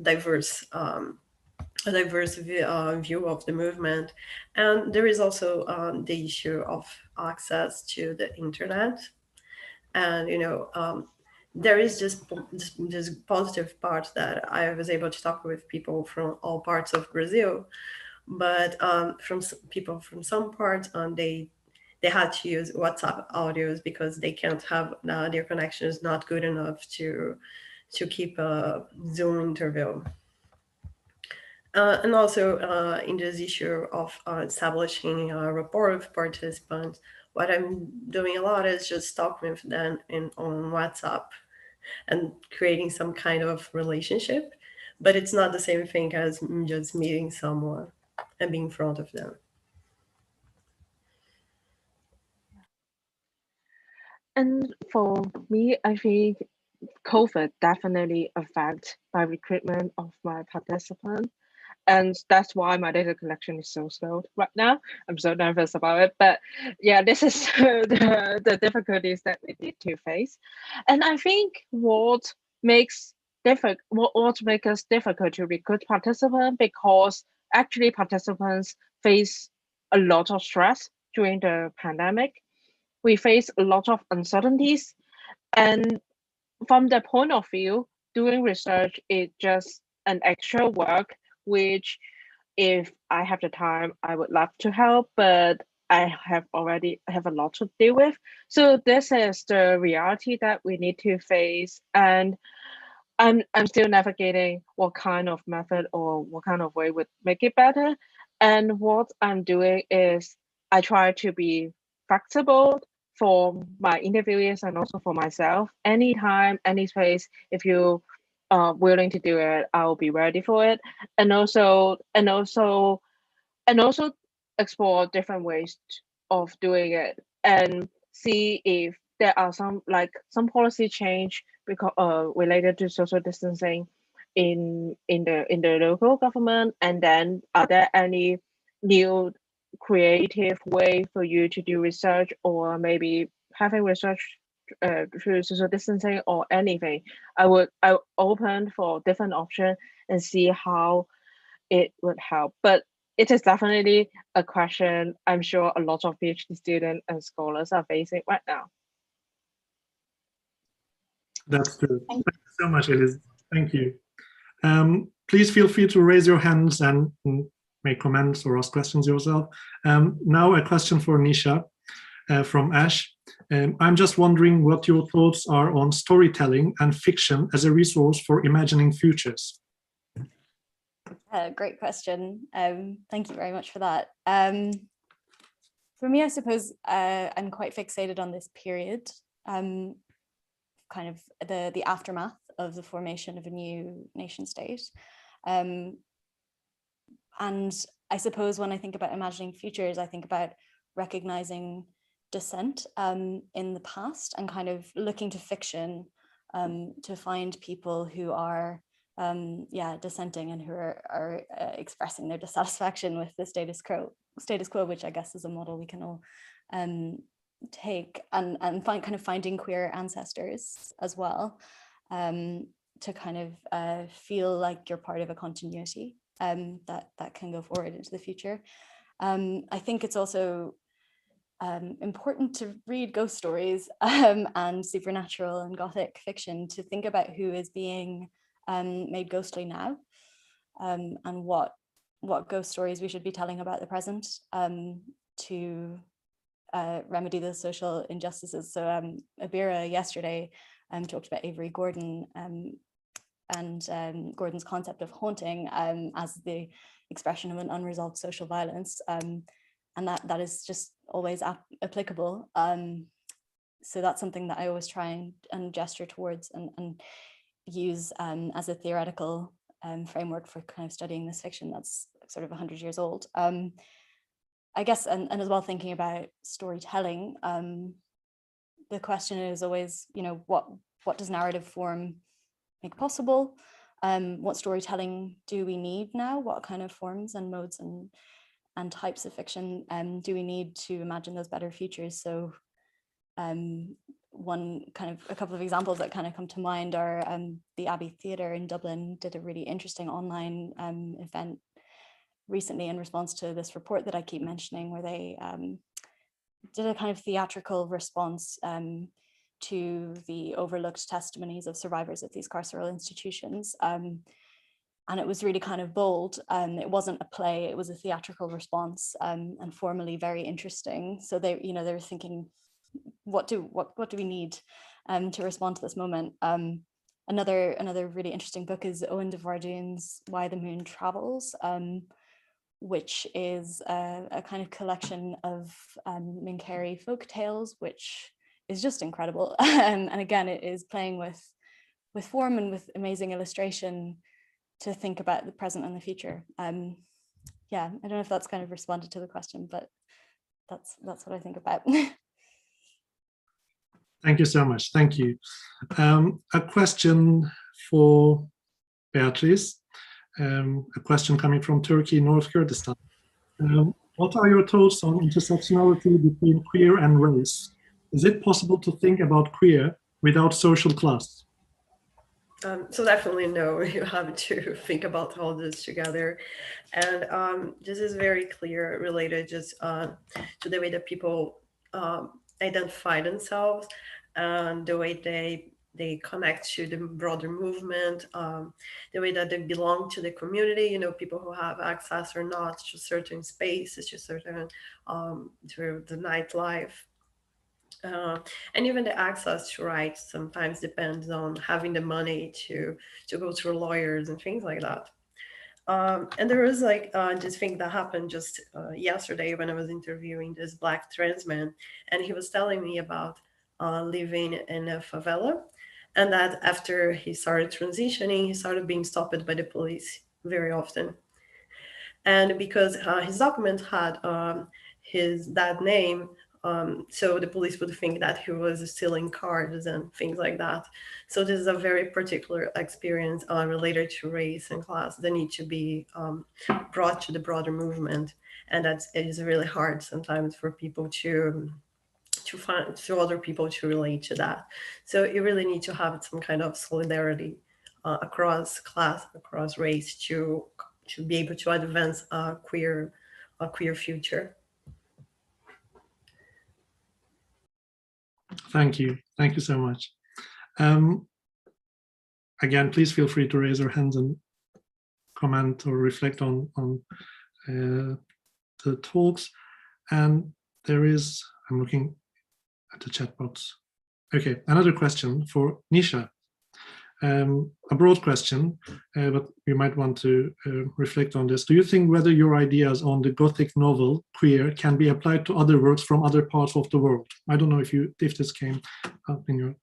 diverse a diverse view of the movement. And there is also the issue of access to the internet. And, you know, there is just this positive part that I was able to talk with people from all parts of Brazil, but from people from some parts, they had to use WhatsApp audios because they can't have their connection is not good enough to keep a Zoom interview. And also in this issue of establishing a rapport with participants, what I'm doing a lot is just talking with them on WhatsApp and creating some kind of relationship, but it's not the same thing as just meeting someone and being in front of them. And for me, I think COVID definitely affects my recruitment of my participants. And that's why my data collection is so slow right now. I'm so nervous about it. But yeah, this is the difficulties that we need to face. And I think what makes us difficult to recruit participants, because actually participants face a lot of stress during the pandemic. We face a lot of uncertainties. And from the point of view, doing research is just an extra work, which if I have the time, I would love to help, but I already have a lot to deal with. So this is the reality that we need to face. And I'm still navigating what kind of method or what kind of way would make it better. And what I'm doing is I try to be flexible for my interviewees and also for myself. Anytime, any space, if you are willing to do it, I'll be ready for it. And also explore different ways of doing it and see if there are some policy change because related to social distancing in the local government, and then are there any new creative way for you to do research, or maybe having research through social distancing or anything. I open for different options and see how it would help. But it is definitely a question I'm sure a lot of PhD students and scholars are facing right now. That's true. Thank you so much, Eliz. Thank you. Please feel free to raise your hands and make comments or ask questions yourself. Now a question for Nisha from Ash. I'm just wondering what your thoughts are on storytelling and fiction as a resource for imagining futures. Great question. Thank you very much for that. For me, I suppose I'm quite fixated on this period, kind of the aftermath of the formation of a new nation state. And I suppose when I think about imagining futures, I think about recognizing dissent in the past and kind of looking to fiction to find people who are dissenting and who are expressing their dissatisfaction with the status quo, which I guess is a model we can all take, and finding queer ancestors as well, to kind of feel like you're part of a continuity that can go forward into the future. I think it's also important to read ghost stories and supernatural and Gothic fiction to think about who is being made ghostly now, and what what ghost stories we should be telling about the present to remedy the social injustices. So Abira yesterday talked about Avery Gordon and Gordon's concept of haunting as the expression of an unresolved social violence, and that is just always applicable. So that's something that I always try and gesture towards and use as a theoretical framework for kind of studying this fiction that's sort of 100 years old. I guess, and as well thinking about storytelling, the question is always, you know, what does narrative form make possible? What storytelling do we need now? What kind of forms and modes and types of fiction do we need to imagine those better futures? So a couple of examples that kind of come to mind are the Abbey Theatre in Dublin did a really interesting online event recently in response to this report that I keep mentioning, where they did a kind of theatrical response to the overlooked testimonies of survivors of these carceral institutions. And it was really kind of bold. It wasn't a play, it was a theatrical response, and formally very interesting. So they were thinking, what do we need to respond to this moment? Another really interesting book is Owen de Vardoon's Why the Moon Travels, which is a kind of collection of Minkeri folk tales, which is just incredible. And again, it is playing with form and with amazing illustration to think about the present and the future. Yeah, I don't know if that's kind of responded to the question, but that's what I think about. Thank you so much. Thank you. A question for Beatriz. A question coming from Turkey, North Kurdistan. What are your thoughts on intersectionality between queer and race? Is it possible to think about queer without social class? So definitely no, you have to think about all this together. And this is very clear related just to the way that people identify themselves and the way they connect to the broader movement, the way that they belong to the community, you know, people who have access or not to certain spaces, to certain, to the nightlife. And even the access to rights sometimes depends on having the money to go through lawyers and things like that. And there was like this thing that happened just yesterday when I was interviewing this Black trans man, and he was telling me about living in a favela, and that after he started transitioning, he started being stopped by the police very often. And because his document had his dad name, so the police would think that he was stealing cars and things like that. So this is a very particular experience related to race and class that need to be brought to the broader movement. And it is really hard sometimes for people to find, to other people to relate to that. So you really need to have some kind of solidarity across class, across race to be able to advance a queer future. Thank you. Thank you so much. Again, please feel free to raise your hands and comment or reflect on the talks. And there is, I'm looking at the chat box. Okay, another question for Nisha. A broad question, but you might want to reflect on this. Do you think whether your ideas on the Gothic novel queer can be applied to other works from other parts of the world? I don't know if this came up in your...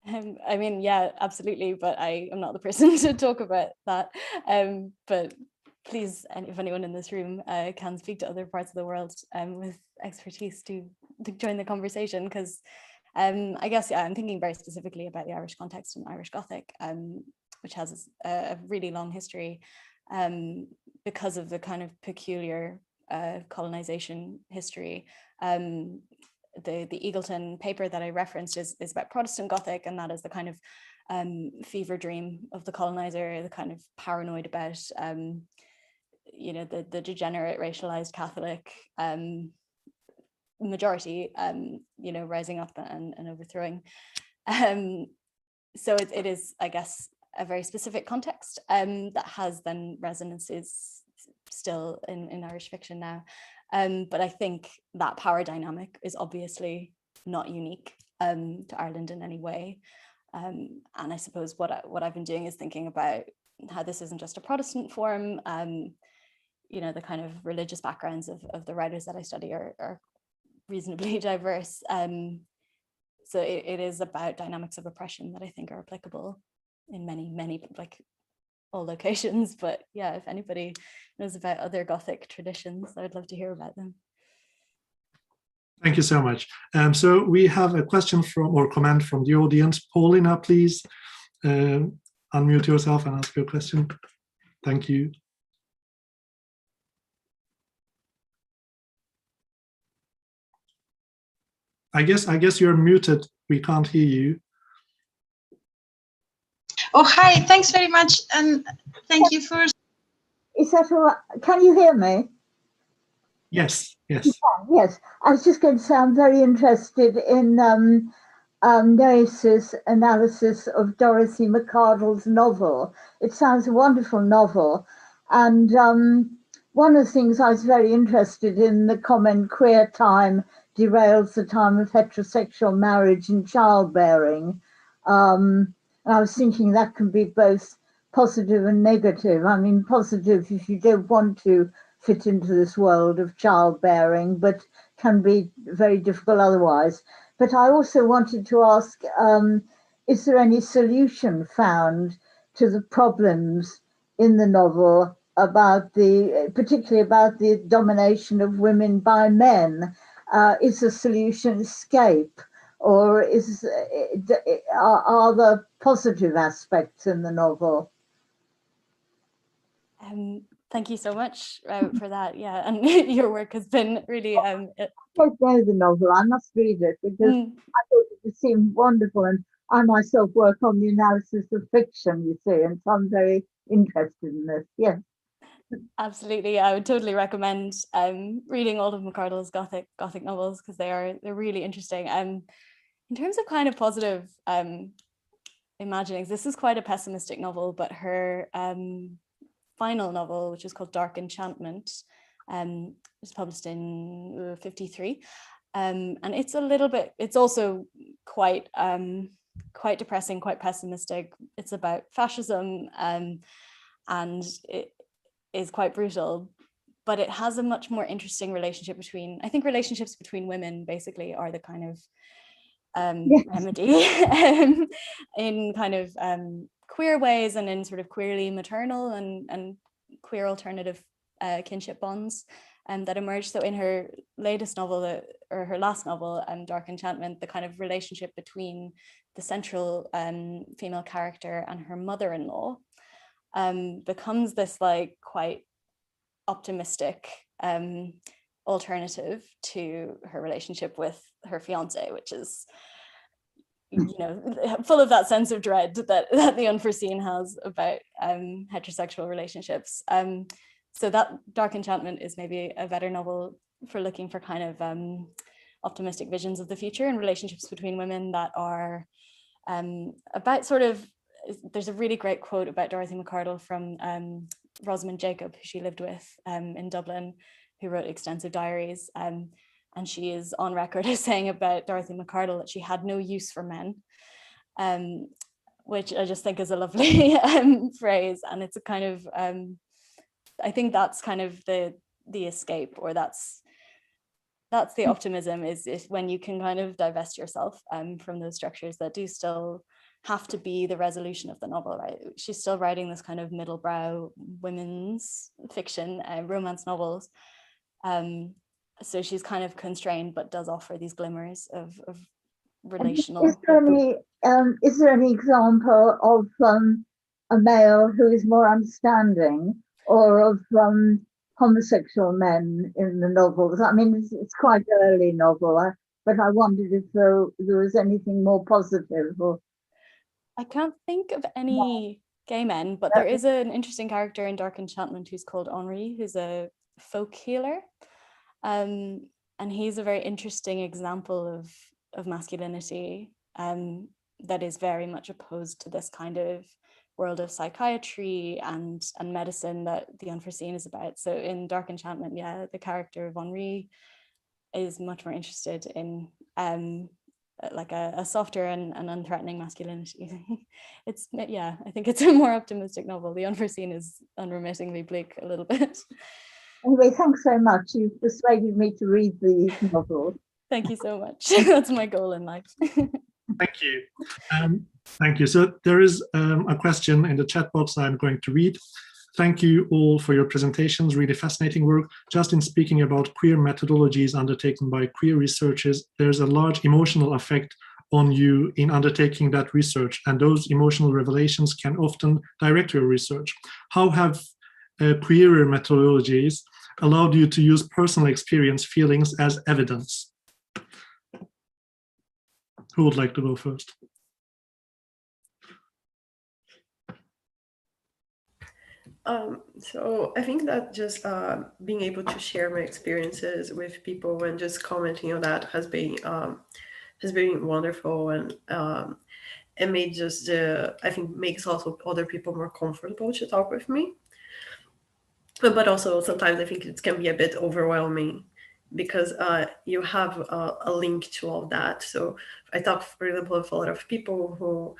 I mean, yeah, absolutely, but I am not the person to talk about that. But please, and if anyone in this room can speak to other parts of the world with expertise to join the conversation, because I guess, yeah, I'm thinking very specifically about the Irish context and Irish Gothic, which has a really long history because of the kind of peculiar colonization history. The Eagleton paper that I referenced is about Protestant Gothic, and that is the kind of fever dream of the colonizer, the kind of paranoid about, you know, the degenerate racialized Catholic majority, you know, rising up and overthrowing. So it is, I guess, a very specific context that has then resonances still in Irish fiction now. But I think that power dynamic is obviously not unique to Ireland in any way. And I suppose what I've been doing is thinking about how this isn't just a Protestant form. You know, the kind of religious backgrounds of the writers that I study are reasonably diverse. So it is about dynamics of oppression that I think are applicable in many, like all locations. But yeah, if anybody knows about other Gothic traditions, I would love to hear about them. Thank you so much. So we have a question or comment from the audience. Paulina, please unmute yourself and ask your question. Thank you. I guess you're muted. We can't hear you. Oh, hi. Thanks very much. And thank you for... Is that all right? Can you hear me? Yes, yes. Yes. I was just going to say I'm very interested in Naoise's analysis of Dorothy Macardle's novel. It sounds a wonderful novel. And one of the things I was very interested in, the comment, queer time derails the time of heterosexual marriage and childbearing. And I was thinking that can be both positive and negative. I mean, positive if you don't want to fit into this world of childbearing, but can be very difficult otherwise. But I also wanted to ask, is there any solution found to the problems in the novel about particularly about the domination of women by men? Is the solution escape, or are there positive aspects in the novel? Thank you so much for that. Yeah, and your work has been really. I don't know the novel. I must read it because I thought it seemed wonderful, and I myself work on the analysis of fiction, you see, and so I'm very interested in this. Yes. Absolutely, I would totally recommend reading all of Macardle's Gothic novels because they're really interesting. In terms of kind of positive imaginings, this is quite a pessimistic novel, but her final novel, which is called Dark Enchantment, was published in 1953, and it's also quite depressing, quite pessimistic. It's about fascism, and it is quite brutal, but it has a much more interesting relationship between, I think relationships between women basically are the kind of remedy in kind of queer ways and in sort of queerly maternal and queer alternative kinship bonds that emerge. So in her latest novel, or her last novel, Dark Enchantment, the kind of relationship between the central female character and her mother-in-law becomes this like quite optimistic alternative to her relationship with her fiance, which is, you know, full of that sense of dread that the unforeseen has about heterosexual relationships. So that Dark Enchantment is maybe a better novel for looking for kind of optimistic visions of the future and relationships between women that are about sort of, there's a really great quote about Dorothy Macardle from Rosamund Jacob, who she lived with in Dublin, who wrote extensive diaries. And she is on record as saying about Dorothy Macardle that she had no use for men, which I just think is a lovely phrase. And it's a kind of, I think that's kind of the escape, or that's the optimism, is when you can kind of divest yourself from those structures that do still have to be the resolution of the novel, right? She's still writing this kind of middle-brow women's fiction, romance novels. So she's kind of constrained, but does offer these glimmers of relational. Is there any example of a male who is more understanding, or of homosexual men in the novels? I mean, it's quite an early novel, but I wondered if there was anything more positive. Or I can't think of any gay men, but there is an interesting character in Dark Enchantment who's called Henri, who's a folk healer. And he's a very interesting example of masculinity that is very much opposed to this kind of world of psychiatry and medicine that The Unforeseen is about. So in Dark Enchantment, yeah, the character of Henri is much more interested in like a softer and unthreatening masculinity. It's, yeah, I think it's a more optimistic novel. The Unforeseen is unremittingly bleak a little bit. Anyway, thanks very much. You've persuaded me to read the novel. Thank you so much. That's my goal in life. Thank you. Thank you. So there is a question in the chat box I'm going to read. Thank you all for your presentations, really fascinating work. Just in speaking about queer methodologies undertaken by queer researchers, there's a large emotional effect on you in undertaking that research, and those emotional revelations can often direct your research. How have queerer methodologies allowed you to use personal experience, feelings as evidence? Who would like to go first? So I think that just being able to share my experiences with people and just commenting on that has been wonderful, and it made just I think makes also other people more comfortable to talk with me. But also sometimes I think it can be a bit overwhelming because you have a link to all that. So I talk, for example, with a lot of people who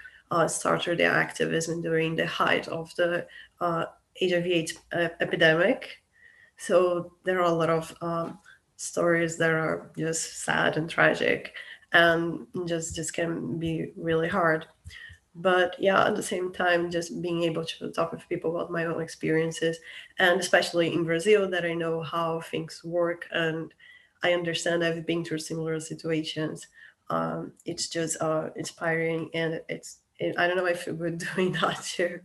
started their activism during the height of the HIV/AIDS epidemic. So there are a lot of stories that are just sad and tragic, and just can be really hard. But yeah, at the same time, just being able to talk with people about my own experiences, and especially in Brazil, that I know how things work and I understand I've been through similar situations. It's just inspiring, and I don't know, I feel good doing that too.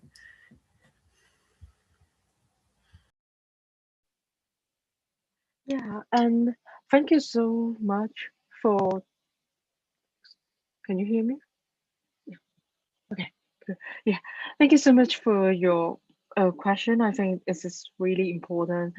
Yeah, and thank you so much for, can you hear me? Yeah. Okay, good. Yeah, thank you so much for your question. I think this is really important,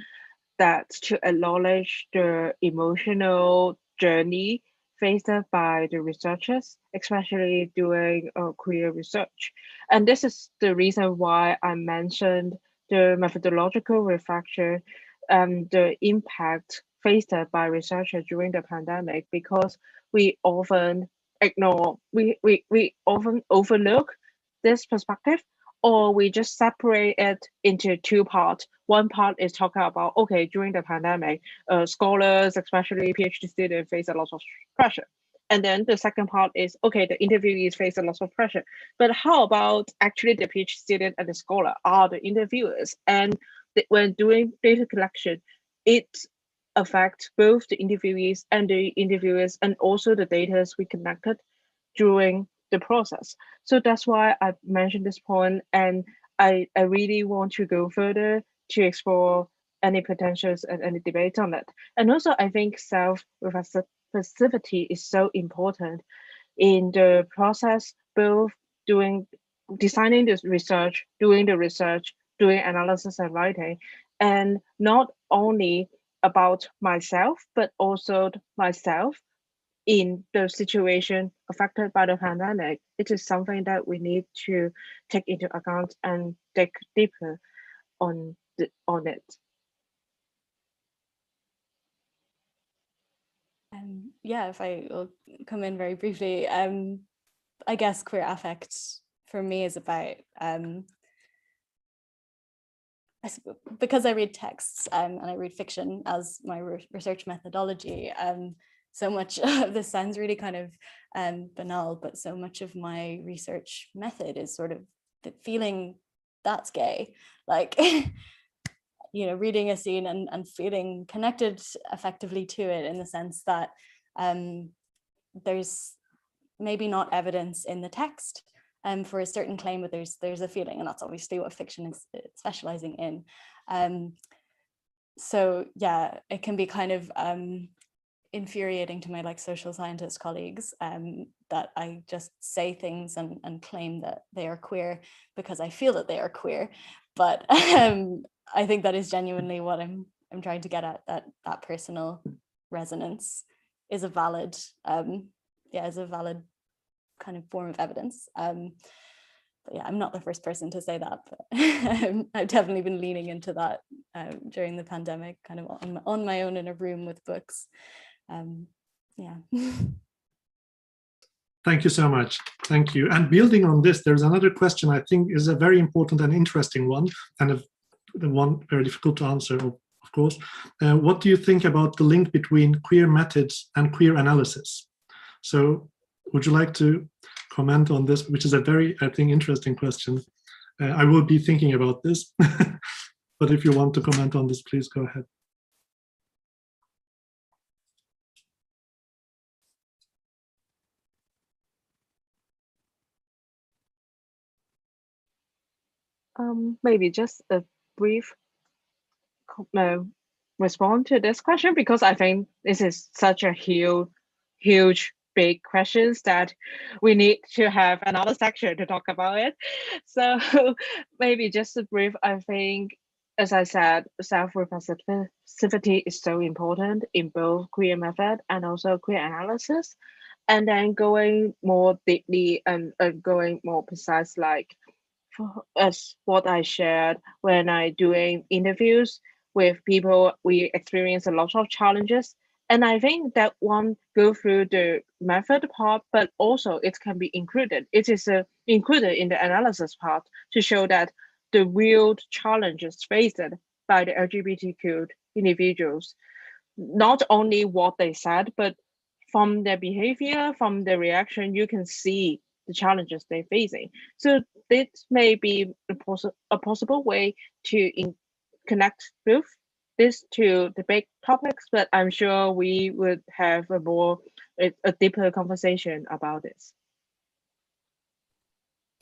that to acknowledge the emotional journey faced by the researchers, especially doing queer research. And this is the reason why I mentioned the methodological reflection and the impact faced by researchers during the pandemic, because we often ignore, we often overlook this perspective, or we just separate it into two parts. One part is talking about, okay, during the pandemic, scholars, especially PhD students, face a lot of pressure. And then the second part is, okay, the interviewees face a lot of pressure. But how about actually the PhD student and the scholar are the interviewers? And when doing data collection, it affects both the interviewees and the interviewers, and also the data we connected during the process. So that's why I mentioned this point, and I really want to go further to explore any potentials and any debate on it. And also I think self-reflexivity is so important in the process, both designing the research, doing the research, doing analysis and writing, and not only about myself, but also myself in the situation affected by the pandemic. It is something that we need to take into account and dig deeper on it. Yeah, if I will come in very briefly, I guess queer affect for me is about, because I read texts and I read fiction as my research methodology, so much of this sounds really kind of banal, but so much of my research method is sort of feeling that's gay, like, you know, reading a scene and feeling connected effectively to it, in the sense that there's maybe not evidence in the text for a certain claim, but there's a feeling, and that's obviously what fiction is specializing in. So yeah, it can be kind of infuriating to my like social scientist colleagues that I just say things and claim that they are queer because I feel that they are queer, but I think that is genuinely what I'm trying to get at, that personal resonance is a valid is a valid kind of form of evidence. But yeah, I'm not the first person to say that, but I've definitely been leaning into that during the pandemic, kind of on my own in a room with books. Yeah. Thank you so much. Thank you. And building on this, there's another question I think is a very important and interesting one, and the one very difficult to answer, of course. What do you think about the link between queer methods and queer analysis? So would you like to comment on this, which is a very, I think, interesting question. I will be thinking about this, but if you want to comment on this, please go ahead. Maybe just a brief response to this question, because I think this is such a huge, big questions that we need to have another section to talk about it. So maybe just a brief, I think, as I said, self-reflexivity is so important in both queer method and also queer analysis. And then going more deeply and going more precise, like as what I shared when I doing interviews with people, we experience a lot of challenges. And I think that one go through the method part, but also it can be included. It is included in the analysis part to show that the real challenges faced by the LGBTQ individuals, not only what they said, but from their behavior, from their reaction, you can see the challenges they're facing. So this may be a possible way to connect both this to the big topics, but I'm sure we would have a deeper conversation about this.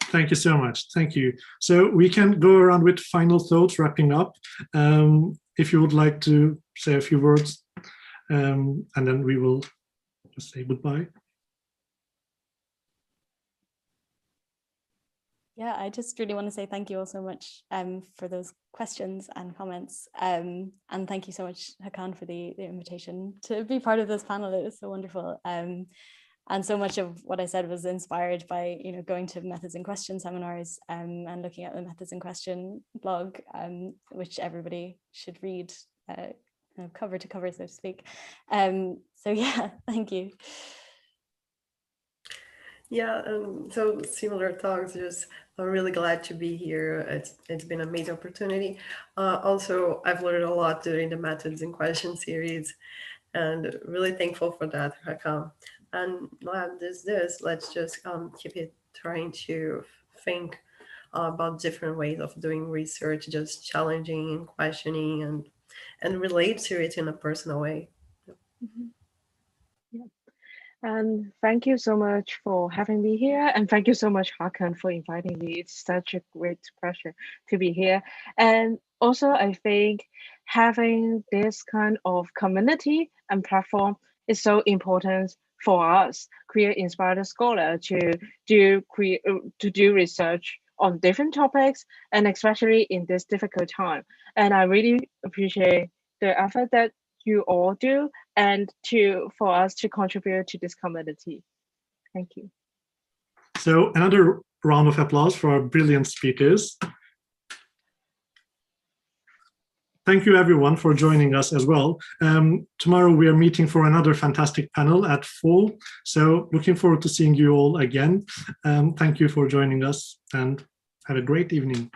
Thank you so much. Thank you. So we can go around with final thoughts, wrapping up. If you would like to say a few words, and then we will just say goodbye. Yeah, I just really want to say thank you all so much for those questions and comments. And thank you so much, Hakan, for the invitation to be part of this panel. It was so wonderful. And so much of what I said was inspired by, going to Methods in Question seminars and looking at the Methods in Question blog, which everybody should read cover to cover, so to speak. So yeah, thank you. Yeah, so similar talks. Just I'm really glad to be here. It's been an amazing opportunity. Also, I've learned a lot during the Methods in Question series, and really thankful for that, Hakan. And let's just keep it trying to think about different ways of doing research, just challenging and questioning and relate to it in a personal way. Mm-hmm. Yeah. And thank you so much for having me here. And thank you so much, Hakan, for inviting me. It's such a great pleasure to be here. And also, I think having this kind of community and platform is so important for us, queer-inspired scholars, to do research on different topics, and especially in this difficult time. And I really appreciate the effort that you all do, and for us to contribute to this community. Thank you. So another round of applause for our brilliant speakers. Thank you everyone for joining us as well. Tomorrow we are meeting for another fantastic panel at 4. So looking forward to seeing you all again. Thank you for joining us and have a great evening.